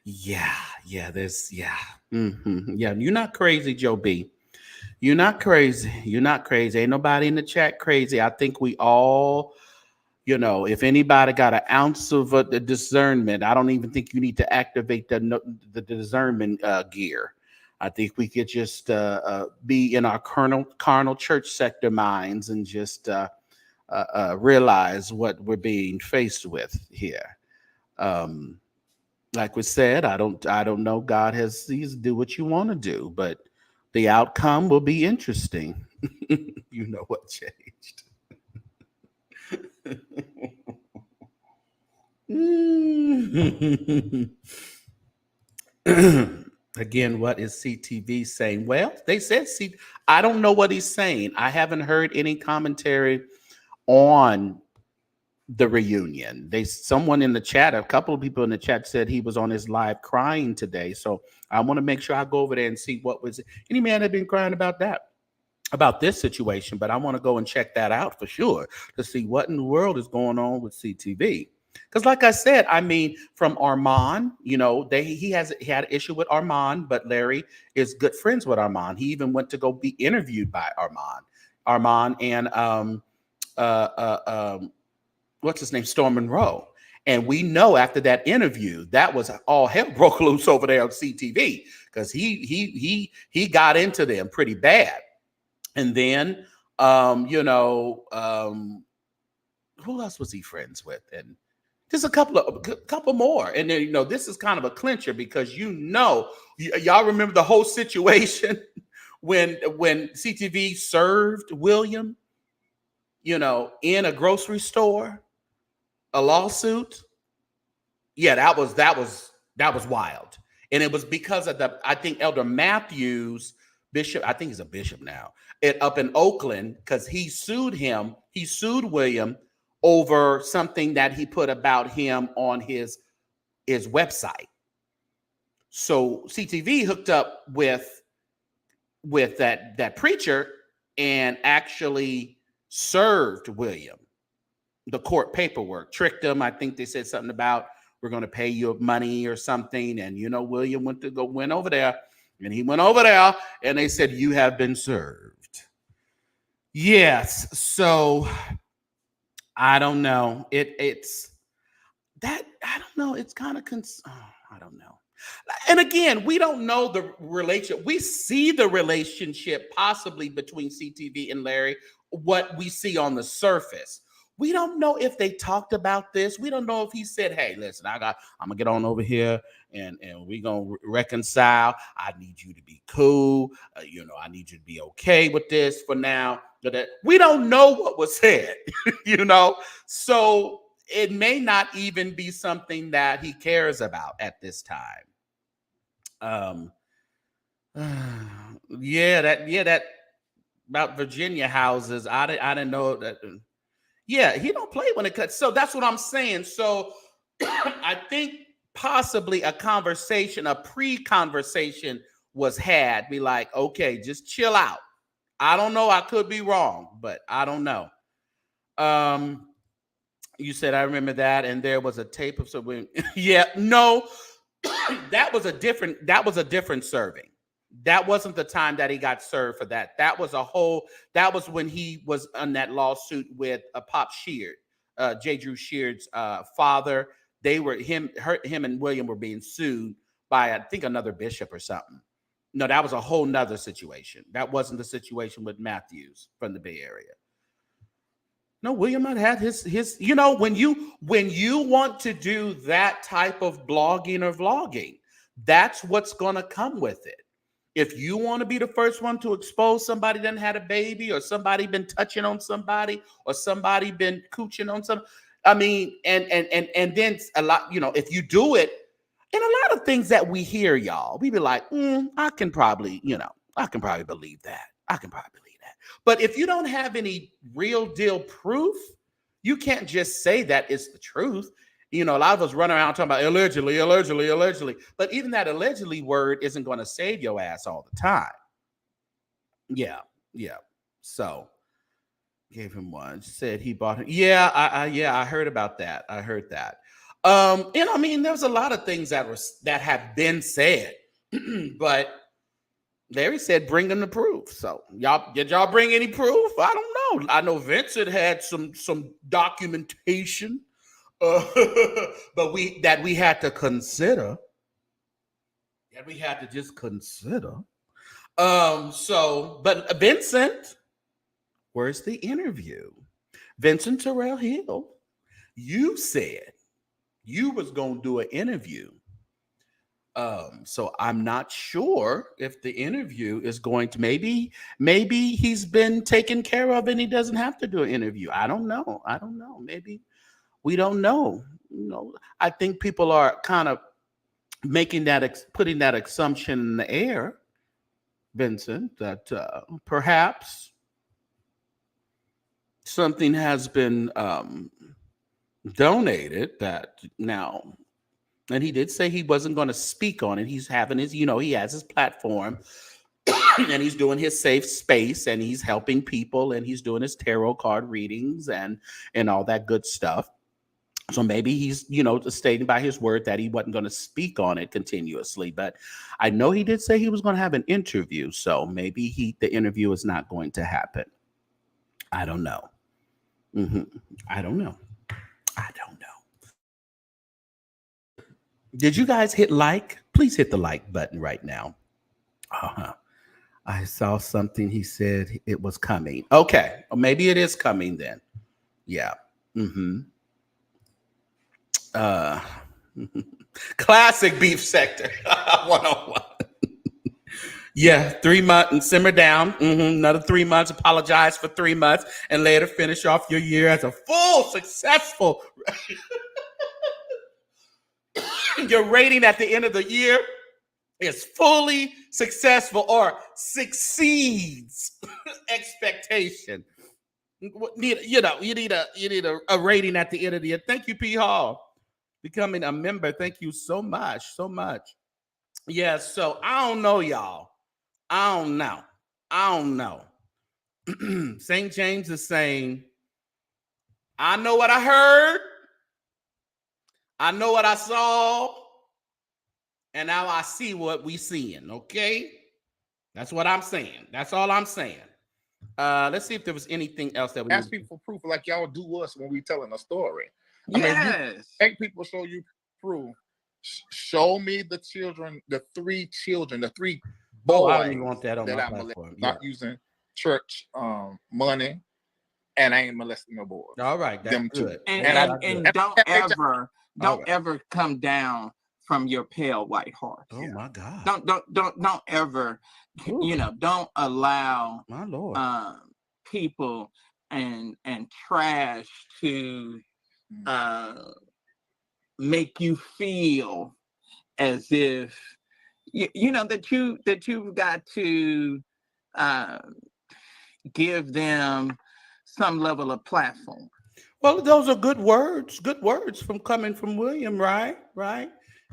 [SPEAKER 1] Yeah. There's yeah. Yeah. You're not crazy, Joe B. You're not crazy. You're not crazy. Ain't nobody in the chat crazy. I think we all, if anybody got an ounce of the discernment, I don't even think you need to activate the discernment gear. I think we could just be in our carnal church sector minds and just realize what we're being faced with here. Like we said, I don't know. God he's do what you want to do, but the outcome will be interesting. You know what changed. Again, what is CTV saying? Well, they said I don't know what he's saying. I haven't heard any commentary on the reunion. Someone in the chat, a couple of people in the chat said he was on his live crying today. So I want to make sure I go over there and see what was any man had been crying about this situation, but I want to go and check that out for sure to see what in the world is going on with CTV. Because like I said, I mean, from Armand, he had an issue with Armand, but Larry is good friends with Armand. He even went to go be interviewed by Armand and what's his name, Storm Monroe. And we know after that interview, that was all hell broke loose over there on CTV, because he got into them pretty bad. And then who else was he friends with? And just a couple more. And then, this is kind of a clincher, because y'all remember the whole situation when CTV served William, in a grocery store, a lawsuit. Yeah, that was wild. And it was because of I think Elder Matthews, bishop, I think he's a bishop now, up in Oakland, because he sued William over something that he put about him on his website. So CTV hooked up with that preacher and actually served William the court paperwork, tricked him. I think they said something about, we're going to pay you money or something. And, William went over there, and he went over there, and they said, you have been served. Yes. So I don't know. It's that, I don't know. It's kind of, I don't know. And again, we don't know the relationship. We see the relationship possibly between CTV and Larry, what we see on the surface. We don't know if they talked about this. We don't know if he said, hey, listen, I'm gonna get on over here and we're gonna reconcile. I need you to be cool. I need you to be okay with this for now. We don't know what was said, so it may not even be something that he cares about at this time. That about Virginia houses. I didn't know that. Yeah, he don't play when it cuts. So that's what I'm saying. So I think possibly a pre-conversation was had, be like, okay, just chill out. I don't know. I could be wrong, but I don't know. You said I remember that, and there was a tape of something. Yeah, no, that was a different serving. That wasn't the time that he got served for that. That was when he was on that lawsuit with Pop Sheard, J. Drew Sheard's father. They were him and William were being sued by, I think, another bishop or something. No, that was a whole nother situation. That wasn't the situation with Matthews from the Bay Area. No, William had his, when you want to do that type of blogging or vlogging, that's what's gonna come with it. If you want to be the first one to expose somebody that had a baby, or somebody been touching on somebody, or somebody been cooching on some, I mean, and then a lot, if you do it, and a lot of things that we hear, y'all, we be like, I can probably believe that. I can probably believe that. But if you don't have any real deal proof, you can't just say that it's the truth. A lot of us run around talking about allegedly. But even that allegedly word isn't going to save your ass all the time. Yeah. So gave him one. Said he bought him. Yeah, I heard about that. I heard that. There's a lot of things that have been said, but Larry said, bring them the proof. So did y'all bring any proof? I don't know. I know Vincent had some documentation, but we had to consider. That we had to just consider. But Vincent, where's the interview? Vincent Terrell Hill, you said you was gonna do an interview. So I'm not sure if the interview is going to, maybe he's been taken care of and he doesn't have to do an interview. I don't know. Maybe we don't know. I think people are kind of putting that assumption in the air, Vincent, that perhaps something has been donated that now. And he did say he wasn't going to speak on it. He's having his, he has his platform and he's doing his safe space and he's helping people and he's doing his tarot card readings and all that good stuff. So maybe he's, stating by his word that he wasn't going to speak on it continuously. But I know he did say he was going to have an interview. So maybe the interview is not going to happen. I don't know. I don't know. Did you guys hit like? Please hit the like button right now. I saw something. He said it was coming. Okay. Or maybe it is coming then. Yeah. Classic beef sector. 101. Yeah. 3 months and simmer down. Another 3 months. Apologize for 3 months and later finish off your year as a full successful. Your rating at the end of the year is fully successful or succeeds expectation. You need a rating at the end of the year. Thank you, P. Hall, becoming a member. Thank you so much. Yeah. So I don't know, y'all. I don't know. St. James is saying, I know what I heard. I know what I saw, and now I see what we seeing, okay? That's what I'm saying. That's all I'm saying. Let's see if there was anything else that we
[SPEAKER 3] ask people for proof like y'all do us when we telling a story.
[SPEAKER 4] Yes.
[SPEAKER 3] Make people show you proof. Show me the children, the three boys
[SPEAKER 1] I don't even want that on my platform.
[SPEAKER 3] Not using church money, and I ain't molesting no boys.
[SPEAKER 1] All right, that's
[SPEAKER 3] them
[SPEAKER 1] good.
[SPEAKER 4] And don't ever come down from your pale white horse.
[SPEAKER 1] Oh my God!
[SPEAKER 4] Don't ever, don't allow
[SPEAKER 1] my Lord
[SPEAKER 4] people and trash to make you feel as if that you've got to give them some level of platform.
[SPEAKER 1] Well, those are good words from coming from William, right?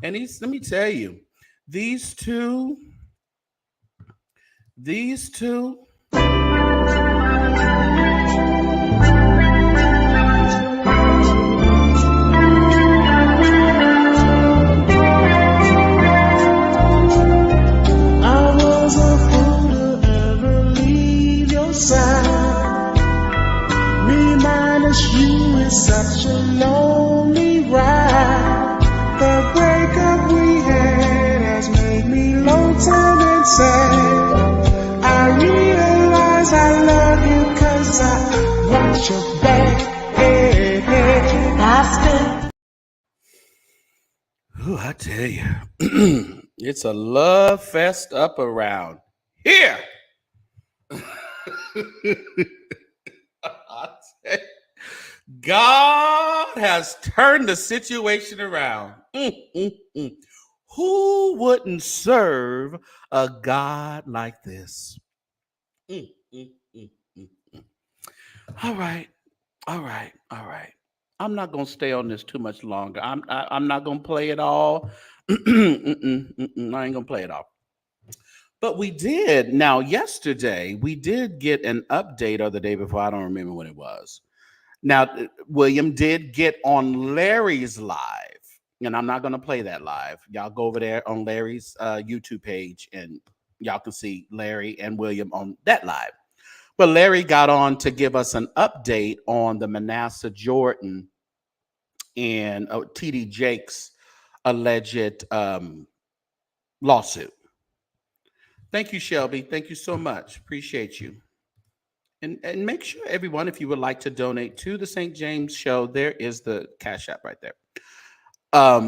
[SPEAKER 1] And let me tell you, these two These two.
[SPEAKER 2] I was a fool to ever leave your side. Me minus you is such a lonely ride. The breakup we had has made me lonesome and sad. I realize I love you 'cause I want you back. Hey, hey. I spent
[SPEAKER 1] Ooh, I tell you, it's a love fest up around here. I tell you, God has turned the situation around. Mm. Who wouldn't serve a God like this? Mm, mm, mm, mm, mm. All right, all right, all right. I'm not gonna stay on this too much longer. I'm not gonna play it all. I ain't gonna play it all. But we did. Now, yesterday we did get an update, or the day before. I don't remember when it was. Now, William did get on Larry's live, and I'm not going to play that live. Y'all go over there on Larry's YouTube page, and y'all can see Larry and William on that live. But Larry got on to give us an update on the Manasseh Jordan and TD Jakes alleged lawsuit. Thank you, Shelby. Thank you so much. Appreciate you. And make sure, everyone, if you would like to donate to the St. James Show, there is the Cash App right there.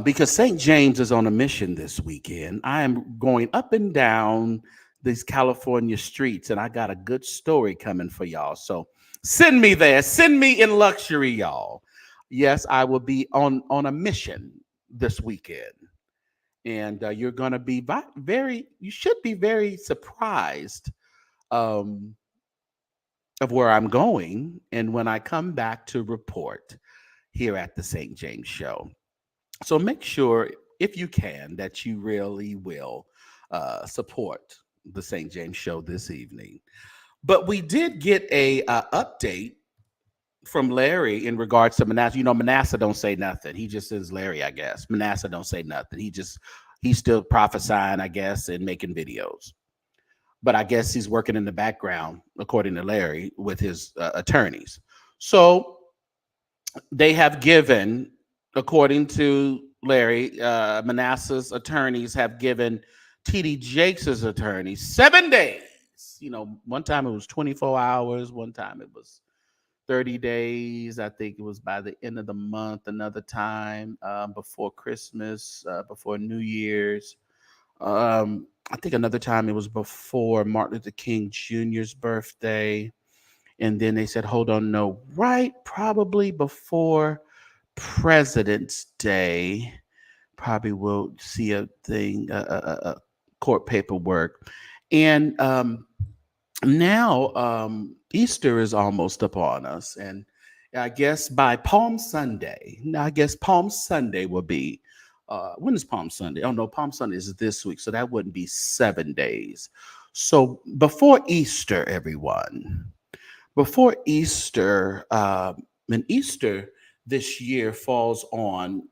[SPEAKER 1] Because St. James is on a mission this weekend. I am going up and down these California streets, and I got a good story coming for y'all. So send me there. Send me in luxury, y'all. Yes, I will be on a mission this weekend. And you're going to be you should be very surprised of where I'm going and when I come back to report here at the St. James Show. So make sure, if you can, that you really will support the St. James Show this evening. But we did get a update from Larry in regards to Manasseh. You know, Manasseh don't say nothing. He just says Larry, I guess. Manasseh don't say nothing. He's still prophesying, I guess, and making videos. But I guess he's working in the background, according to Larry, with his attorneys. So they have given, according to Larry, Manasseh's attorneys have given TD Jakes' attorneys 7 days. You know, one time it was 24 hours, one time it was 30 days. I think it was by the end of the month, another time before Christmas, before New Year's. I think another time it was before Martin Luther King Jr.'s birthday. And then they said, hold on, no, right, probably before President's Day. Probably will see a thing, court paperwork. And now Easter is almost upon us. And I guess by Palm Sunday, Palm Sunday will be when is Palm Sunday? Oh no, Palm Sunday is this week, so that wouldn't be 7 days. So before Easter, everyone, before Easter, and Easter this year falls on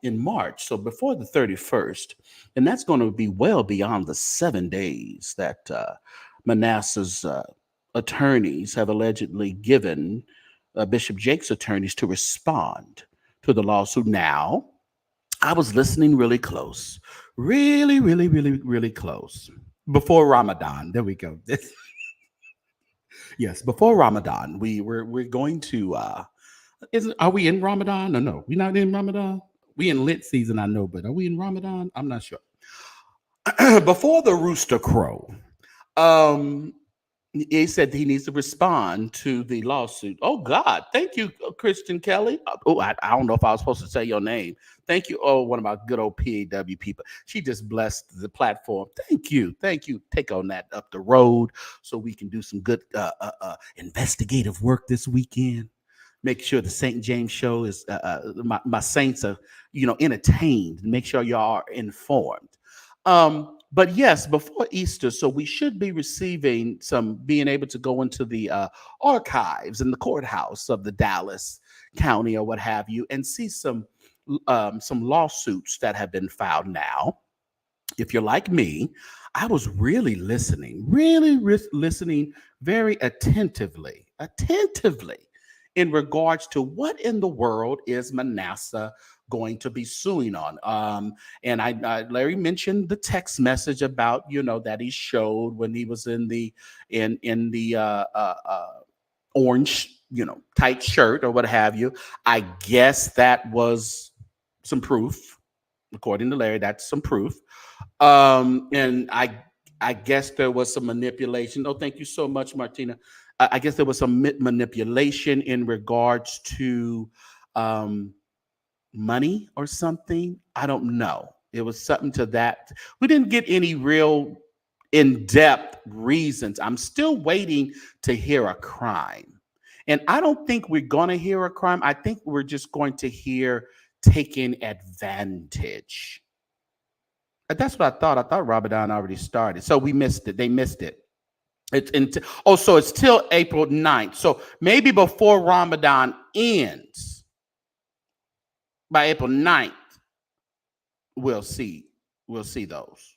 [SPEAKER 1] in March, so before the 31st, and that's going to be well beyond the 7 days that Manasseh's attorneys have allegedly given Bishop Jakes' attorneys to respond to the lawsuit. Now, I was listening really close, really close before Ramadan. There we go. Yes, before Ramadan, we're going to. Are we in Ramadan? No, we're not in Ramadan. We in lit season, I know, but are we in Ramadan? I'm not sure. Before the rooster crow, he said he needs to respond to the lawsuit. Oh God, thank you, Christian Kelly. Oh, I don't know if I was supposed to say your name. Thank you. Oh, one of my good old PAW people. She just blessed the platform. Thank you. Take on that up the road so we can do some good investigative work this weekend. Make sure the St. James Show is my saints are entertained. Make sure y'all are informed. But yes, before Easter, so we should be receiving being able to go into the archives in the courthouse of the Dallas County or what have you, and see some lawsuits that have been filed now. If you're like me, I was really listening, listening very attentively in regards to what in the world is Manasseh going to be suing on. And Larry mentioned the text message about, that he showed when he was in the orange, tight shirt or what have you. I guess that was some proof. According to Larry, that's some proof. And I guess there was some manipulation. Oh, thank you so much, Martina. I guess there was some manipulation in regards to money or something. I don't know. It was something to that. We didn't get any real in-depth reasons. I'm still waiting to hear a crime. And I don't think we're going to hear a crime. I think we're just going to hear taking advantage. That's what I thought. I thought Ramadan already started. So we missed it. They missed it. So it's till April 9th. So maybe before Ramadan ends, by April 9th, we'll see those.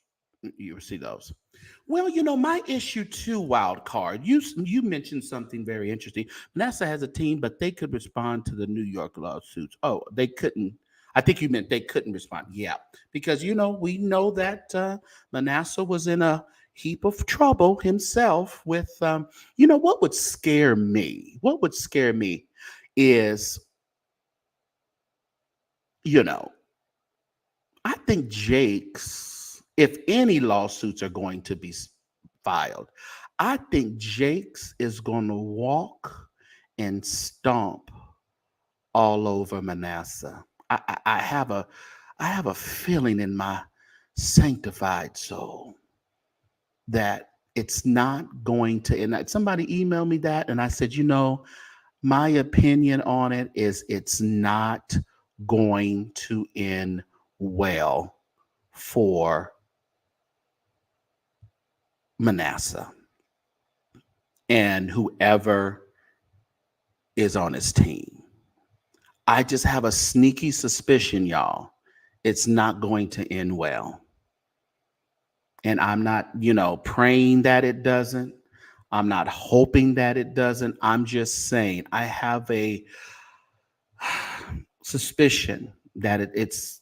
[SPEAKER 1] You'll see those. Well, my issue too, wild card. You mentioned something very interesting. Manasseh has a team, but they could respond to the New York lawsuits. Oh, they couldn't. I think you meant they couldn't respond. Yeah, because we know that Manasseh was in a heap of trouble himself with what would scare me? What would scare me is, I think Jakes, if any lawsuits are going to be filed, I think Jakes is going to walk and stomp all over Manasseh. I have a feeling in my sanctified soul that it's not going to end. Somebody emailed me that, and I said, my opinion on it is it's not going to end well for Manasseh and whoever is on his team. I just have a sneaky suspicion, y'all, it's not going to end well. And I'm not, praying that it doesn't. I'm not hoping that it doesn't. I'm just saying I have a suspicion that it's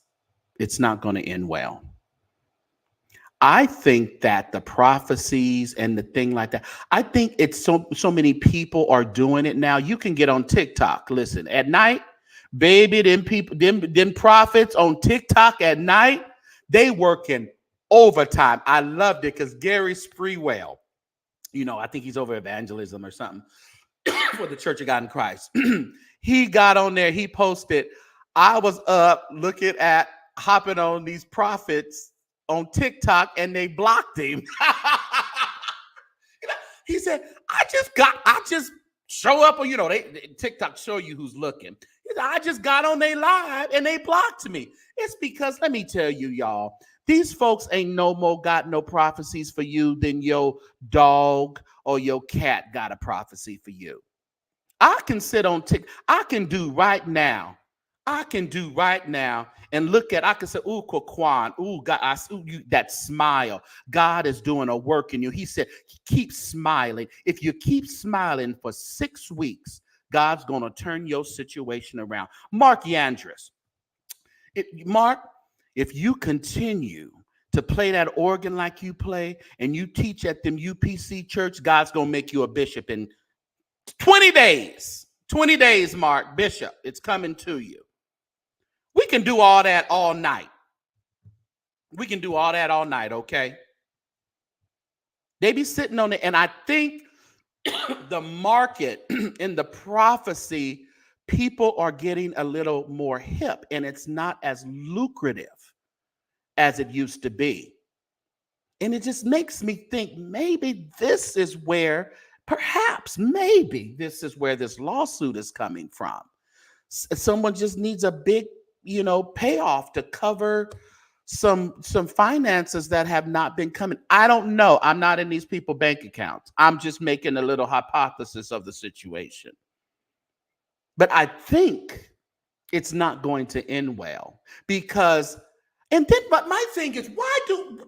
[SPEAKER 1] not going to end well. I think that the prophecies and the thing like that, I think it's so many people are doing it now. You can get on TikTok. Listen, at night, baby, them prophets on TikTok at night, they working overtime. I loved it because Gary Sprewell, I think he's over evangelism or something for the Church of God in Christ. He got on there. He posted, I was up looking at hopping on these prophets on TikTok and they blocked him. He said, I just show up, or they TikTok show you who's looking. He said, I just got on their live and they blocked me. It's because, let me tell you, y'all, these folks ain't no more got no prophecies for you than your dog or your cat got a prophecy for you. I can sit on TikTok. I can do right now and look at, I can say, ooh, Kwaquan, ooh, God, that smile. God is doing a work in you. He said, keep smiling. If you keep smiling for 6 weeks, God's going to turn your situation around. Mark Yandris. Mark, if you continue to play that organ like you play and you teach at them UPC church, God's going to make you a bishop in 20 days. 20 days, Mark, bishop, it's coming to you. We can do all that all night. Okay? They be sitting on it, and I think the market in the prophecy, people are getting a little more hip, and it's not as lucrative as it used to be. And it just makes me think maybe this is where, this is where this lawsuit is coming from. Someone just needs a big, payoff to cover some finances that have not been coming. I don't know. I'm not in these people's bank accounts. I'm just making a little hypothesis of the situation. But I think it's not going to end well because, and then, but my thing is, why do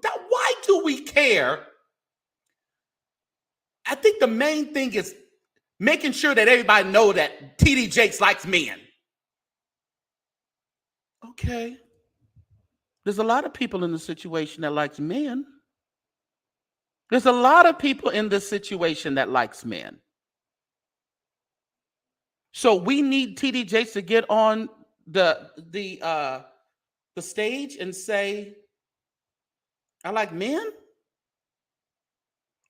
[SPEAKER 1] we care? I think the main thing is making sure that everybody know that TD Jakes likes men. Okay. There's a lot of people in the situation that likes men. There's a lot of people in this situation that likes men. So we need TD Jakes to get on the stage and say, I like men?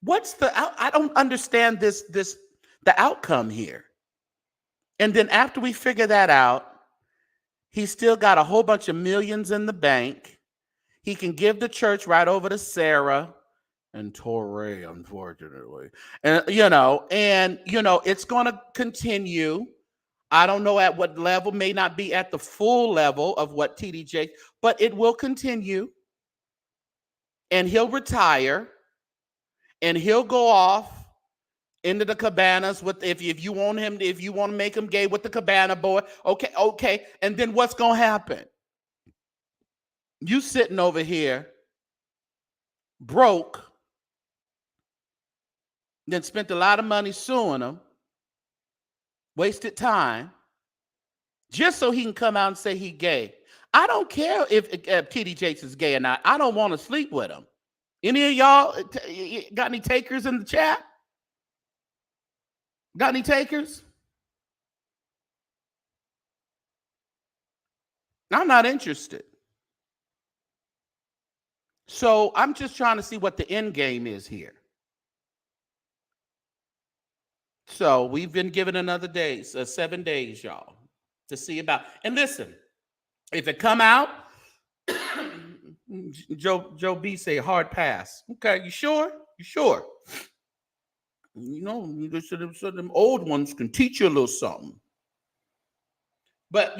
[SPEAKER 1] What's I don't understand the outcome here. And then after we figure that out, he's still got a whole bunch of millions in the bank. He can give the church right over to Sarah and Torrey, unfortunately. And it's going to continue. I don't know at what level, may not be at the full level of what TD Jakes, but it will continue. And he'll retire and he'll go off into the cabanas with, if you want to make him gay with the cabana boy, okay. And then what's going to happen? You sitting over here broke, then spent a lot of money suing him, wasted time, just so he can come out and say he gay. I don't care if TD Jakes is gay or not. I don't want to sleep with him. Any of y'all got any takers in the chat? Got any takers? I'm not interested. So I'm just trying to see what the end game is here. So we've been given another days, 7 days, y'all, to see about. And listen, if it come out, Joe B say hard pass. Okay, you sure? You sure? So them old ones can teach you a little something. But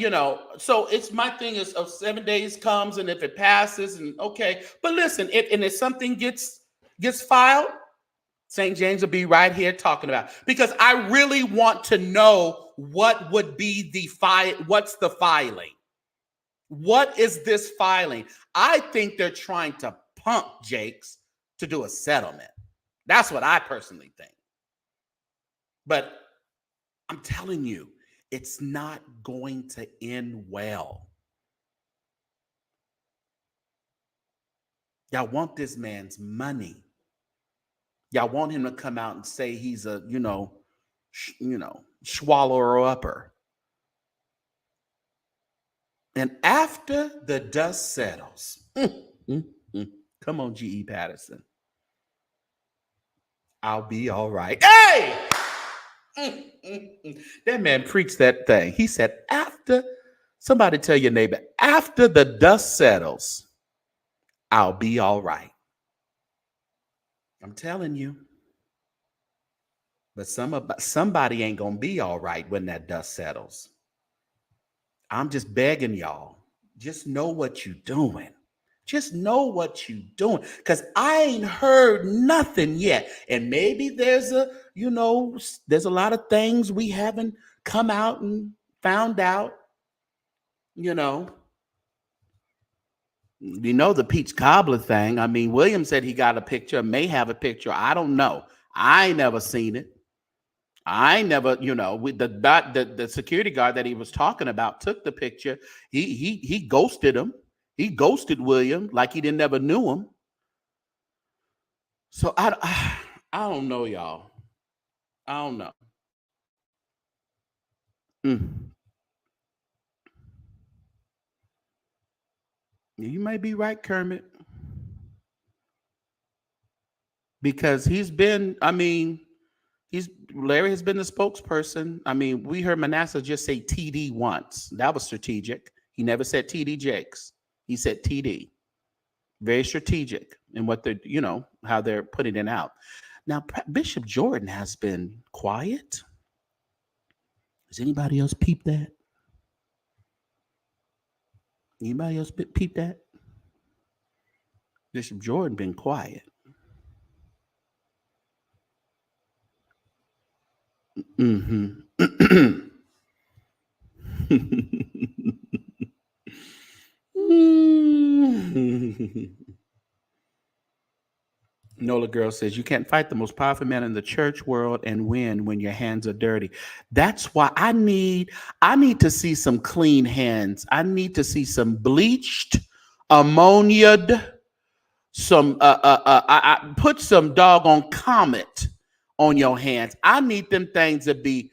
[SPEAKER 1] so it's my thing is of 7 days comes, and if it passes, and okay. But listen, if something gets filed, St. James will be right here talking about it, because I really want to know what would be what's the filing? What is this filing? I think they're trying to pump Jakes to do a settlement. That's what I personally think. But I'm telling you, it's not going to end well. Y'all want this man's money. Y'all want him to come out and say he's a, swallower upper. And after the dust settles, come on, G.E. Patterson, I'll be all right. Hey! That man preached that thing. He said, somebody tell your neighbor, after the dust settles, I'll be all right. I'm telling you. But somebody ain't going to be all right when that dust settles. I'm just begging y'all, just know what you're doing. Just know what you're doing, because I ain't heard nothing yet. And maybe there's a lot of things we haven't come out and found out. The peach cobbler thing. I mean, William said he got a picture, may have a picture. I don't know. I ain't never seen it. I never, with the security guard that he was talking about took the picture. He ghosted him. He ghosted William like he never knew him. So I don't know, y'all. I don't know. You may be right, Kermit. Because Larry has been the spokesperson. I mean, we heard Manasseh just say TD once. That was strategic. He never said TD Jakes. He said TD. Very strategic in what they're, how they're putting it out. Now, Bishop Jordan has been quiet. Does anybody else peep that? Anybody else peep that? Bishop Jordan been quiet. Mm-hmm. Nola Girl says you can't fight the most powerful man in the church world and win when your hands are dirty. That's why I need to see some clean hands. I need to see some bleached, ammoniaed, some I put some doggone Comet on your hands. I need them things to be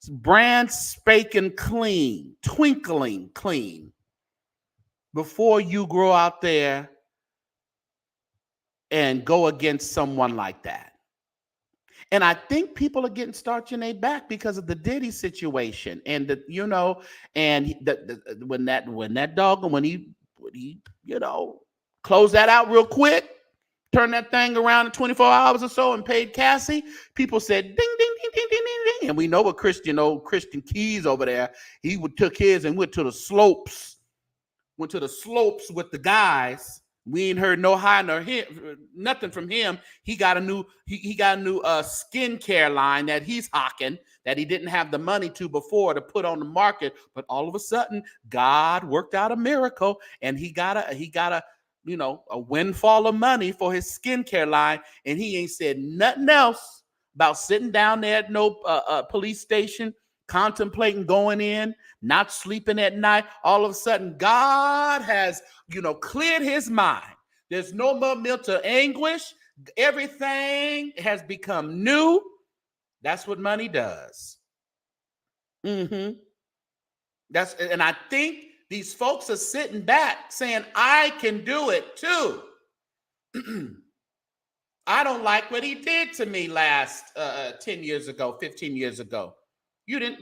[SPEAKER 1] brand spanking clean, twinkling clean before you go out there and go against someone like that. And I think people are getting starched in their back because of the Diddy situation, and when he closed that out real quick, turned that thing around in 24 hours or so, and paid Cassie. People said ding ding ding ding ding ding ding, and we know what Christian Keys over there. He took his and went to the slopes with the guys. We ain't heard no high nor nothing from him. He got a new skincare line that he's hawking that he didn't have the money to before to put on the market. But all of a sudden, God worked out a miracle, and he got a windfall of money for his skincare line, and he ain't said nothing else about sitting down there at no police station contemplating going in, not sleeping at night. All of a sudden, God has, cleared his mind. There's no more mental anguish. Everything has become new. That's what money does. And I think these folks are sitting back saying, I can do it too. I don't like what he did to me last 10 years ago, 15 years ago. You didn't,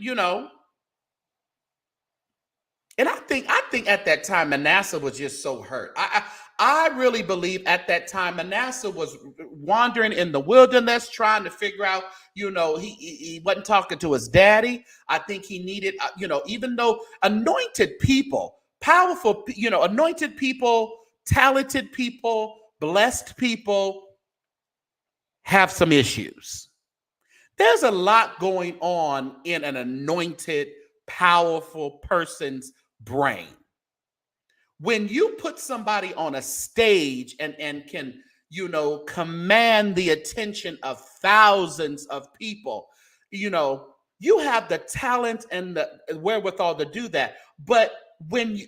[SPEAKER 1] And I think at that time Manasseh was just so hurt. I really believe at that time Manasseh was wandering in the wilderness trying to figure out, he wasn't talking to his daddy. I think he needed, even though anointed people, powerful, anointed people, talented people, blessed people have some issues. There's a lot going on in an anointed, powerful person's brain. When you put somebody on a stage and can, command the attention of thousands of people, you have the talent and the wherewithal to do that. But when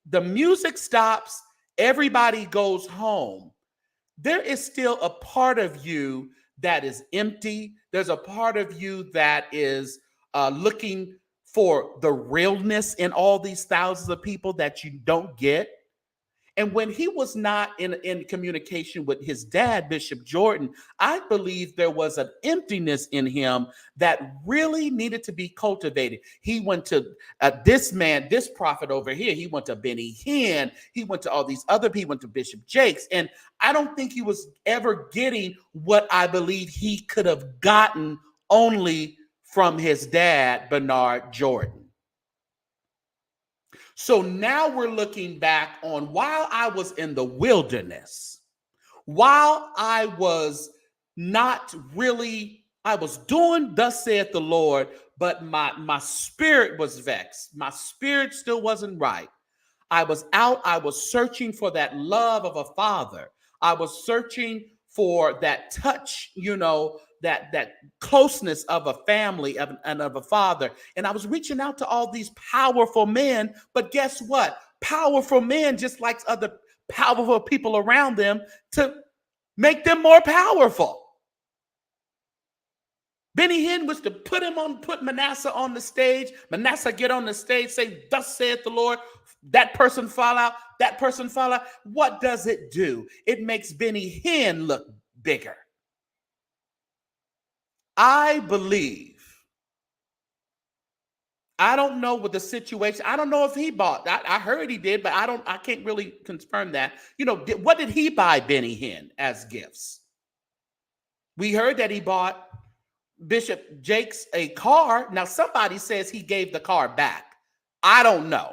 [SPEAKER 1] the music stops, everybody goes home, there is still a part of you that is empty. There's a part of you that is looking for the realness in all these thousands of people that you don't get. And when he was not in communication with his dad, Bishop Jordan, I believe there was an emptiness in him that really needed to be cultivated. He went to this prophet over here. He went to Benny Hinn. He went to all these other people. He went to Bishop Jakes. And I don't think he was ever getting what I believe he could have gotten only from his dad, Bernard Jordan. So now we're looking back on while I was in the wilderness, while I was doing thus saith the Lord, but my spirit was vexed. My spirit still wasn't right. I was out. I was searching for that love of a father. I was searching for that touch, that closeness of a family and of a father. And I was reaching out to all these powerful men, but guess what? Powerful men just like other powerful people around them to make them more powerful. Benny Hinn was to put Manasseh on the stage. Manasseh get on the stage, say, thus saith the Lord. That person fall out. That person fall out. What does it do? It makes Benny Hinn look bigger. I believe. I don't know what the situation. I don't know if he bought. I heard he did, but I can't really confirm that. What did he buy Benny Hinn as gifts? We heard that he bought Bishop Jakes a car. Now somebody says he gave the car back. I don't know.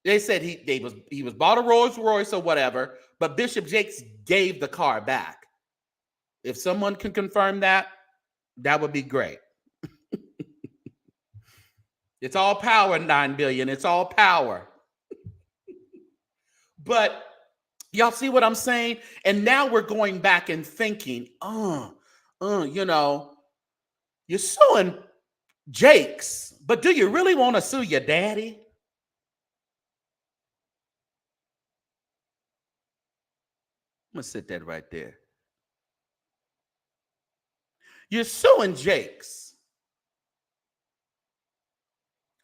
[SPEAKER 1] They said he was bought a Rolls Royce or whatever, but Bishop Jakes gave the car back. If someone can confirm that, that would be great. It's all power, 9 billion. It's all power. But y'all see what I'm saying? And now we're going back and thinking, you know, you're suing Jakes, but do you really want to sue your daddy? I'm going to sit that right there. You're suing Jakes.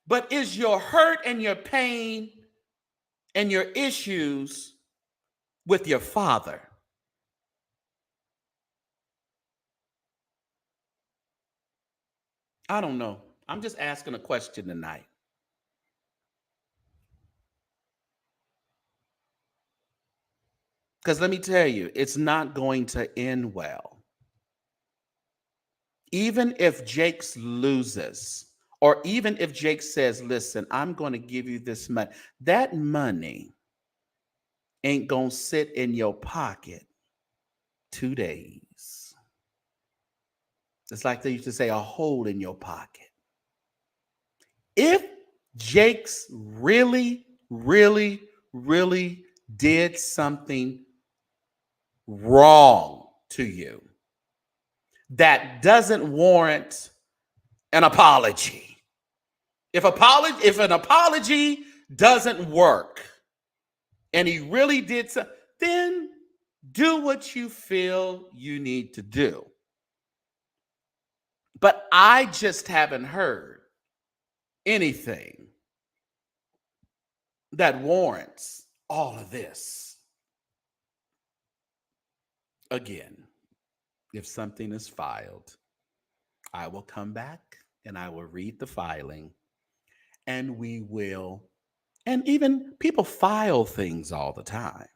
[SPEAKER 1] But is your hurt and your pain and your issues with your father? I don't know. I'm just asking a question tonight. Because let me tell you, it's not going to end well. Even if Jakes loses, or even if Jakes says, listen, I'm going to give you this money, that money ain't going to sit in your pocket 2 days. It's like they used to say, a hole in your pocket. If Jakes really, really, really did something wrong to you that doesn't warrant an apology, if an apology doesn't work and he really did something, then do what you feel you need to do. But I just haven't heard anything that warrants all of this. Again, if something is filed, I will come back and I will read the filing, and we will, and even people file things all the time.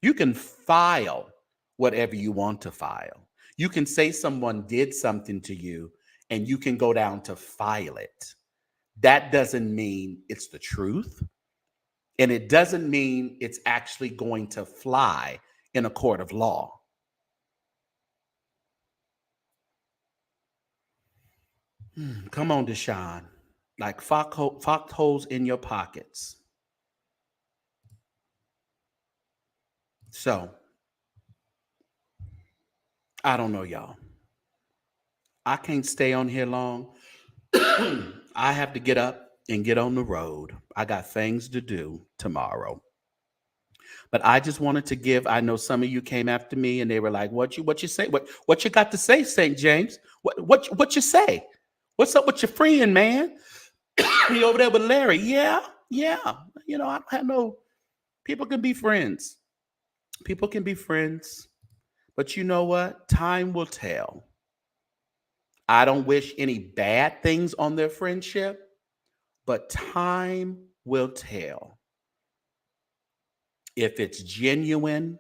[SPEAKER 1] You can file whatever you want to file. You can say someone did something to you and you can go down to file it. That doesn't mean it's the truth. And it doesn't mean it's actually going to fly in a court of law. Come on, Deshaun. Like foxholes in your pockets. So, I don't know, y'all. I can't stay on here long. I have to get up and get on the road. I got things to do tomorrow. But I just wanted to give, I know some of you came after me and they were like, what you say? What you got to say, St. James? What you say? What's up with your friend, man? You over there with Larry? Yeah. You know, I don't have no, people can be friends. People can be friends. But you know what? Time will tell. I don't wish any bad things on their friendship, but time will tell. If it's genuine,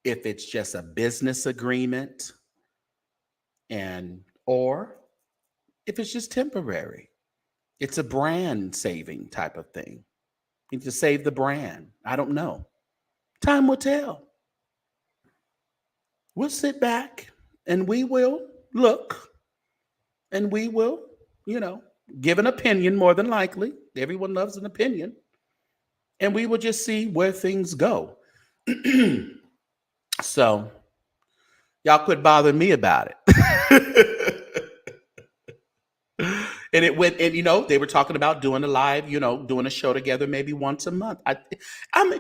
[SPEAKER 1] if it's just a business agreement, or if it's just temporary. It's a brand saving type of thing. You need to save the brand. I don't know. Time will tell. We'll sit back and we will look and we will, give an opinion more than likely. Everyone loves an opinion. And we will just see where things go. So, y'all quit bothering me about it. And it went, and they were talking about doing a live, doing a show together maybe once a month. I mean,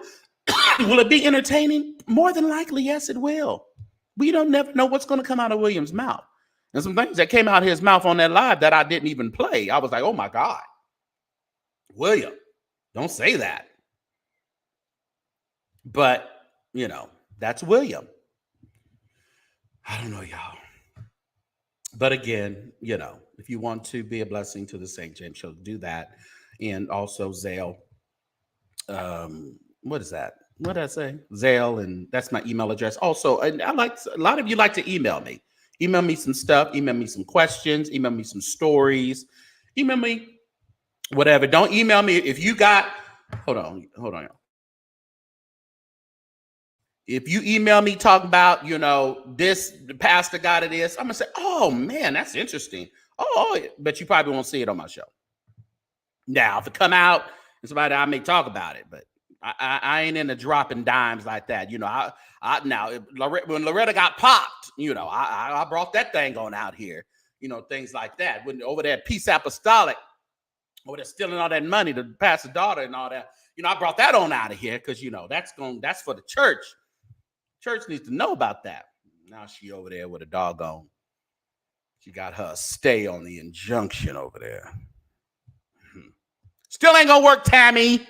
[SPEAKER 1] will it be entertaining? More than likely, yes, it will. We don't never know what's going to come out of William's mouth. And some things that came out of his mouth on that live that I didn't even play. I was like, oh my God, William, don't say that. But, that's William. I don't know, y'all. But again, if you want to be a blessing to the St. James Show, do that. And also Zelle. What is that? What did I say? Zelle, and that's my email address. Also, and a lot of you like to email me. Email me some stuff. Email me some questions. Email me some stories. Email me whatever. Don't email me if you got. Hold on. If you email me talking about, this, the pastor got it is, I'm going to say, oh, man, that's interesting. Oh, but you probably won't see it on my show. Now, if it come out and somebody, I may talk about it, but I ain't into dropping dimes like that. When Loretta got popped, I brought that thing on out here, things like that. When over there at Peace Apostolic, over there stealing all that money to pastor's daughter and all that, I brought that on out of here because, that's for the church. Church needs to know about that. Now she over there with a doggone. She got her stay on the injunction over there. Still ain't gonna work, Tammy.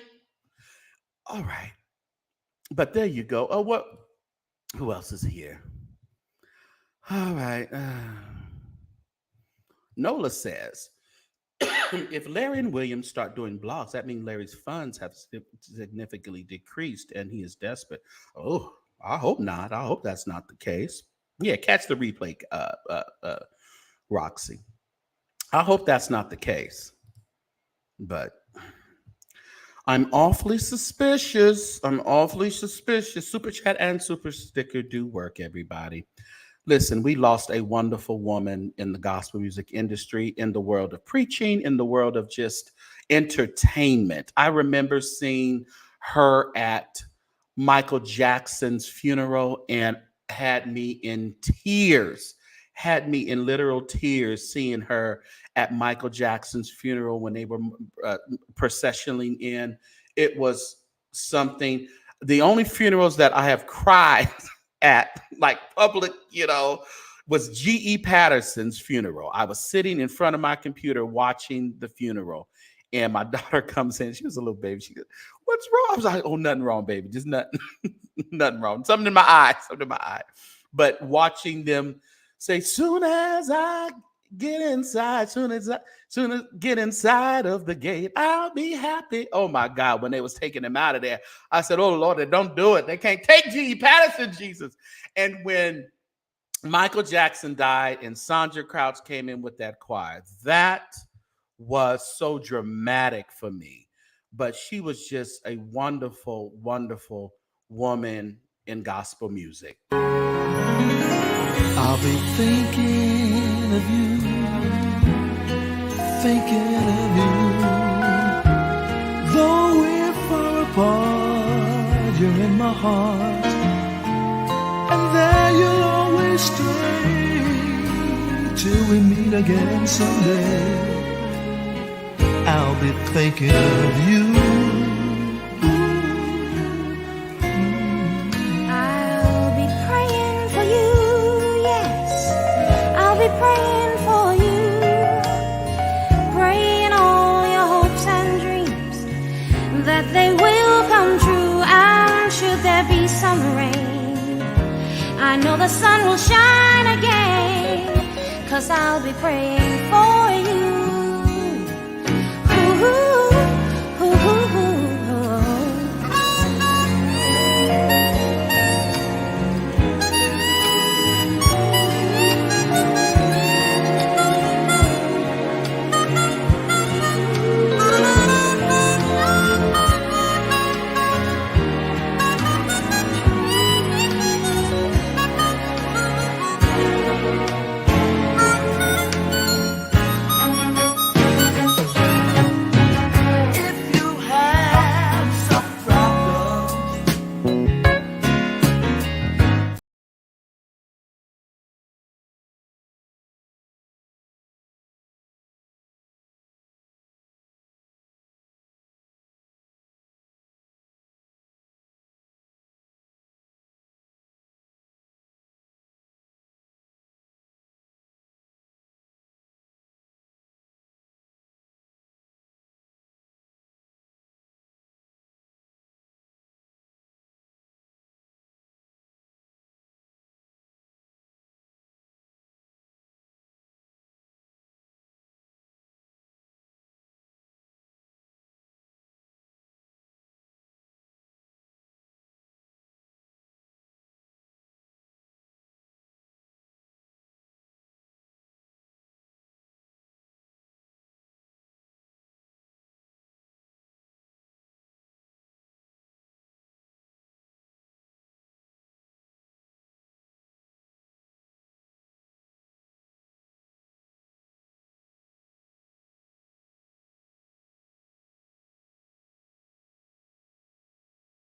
[SPEAKER 1] All right. But there you go. Oh, who else is here? All right. Nola says, if Larry and William start doing blogs, that means Larry's funds have significantly decreased and he is desperate. Oh, I hope not. I hope that's not the case. Yeah, catch the replay, Roxy. I hope that's not the case. But I'm awfully suspicious. Super chat and super sticker do work, everybody. Listen, we lost a wonderful woman in the gospel music industry, in the world of preaching, in the world of just entertainment. I remember seeing her at Michael Jackson's funeral and had me in literal tears seeing her at Michael Jackson's funeral when they were processioning in. It was something. The only funerals that I have cried at, like public, was G.E. Patterson's funeral. I was sitting in front of my computer watching the funeral, and my daughter comes in. She was a little baby. She goes, "What's wrong?" I was like, "Oh, nothing wrong, baby. Just nothing, nothing wrong. Something in my eye, But watching them say, "Soon as I get inside, soon as get inside of the gate, I'll be happy." Oh my God, when they was taking him out of there, I said, "Oh Lord, they don't do it. They can't take G.E. Patterson, Jesus." And when Michael Jackson died and Sandra Crouch came in with that choir, that was so dramatic for me. But she was just a wonderful, wonderful woman in gospel music.
[SPEAKER 2] I'll be thinking of you, though we're far apart, you're in my heart, and there you'll always stay, till we meet again someday. I'll be thinking of you.
[SPEAKER 5] I'll be praying for you, yes, I'll be praying for you, praying all your hopes and dreams, that they will come true. And should there be some rain, I know the sun will shine again, 'cause I'll be praying for you. Ooh, ooh, ooh, ooh.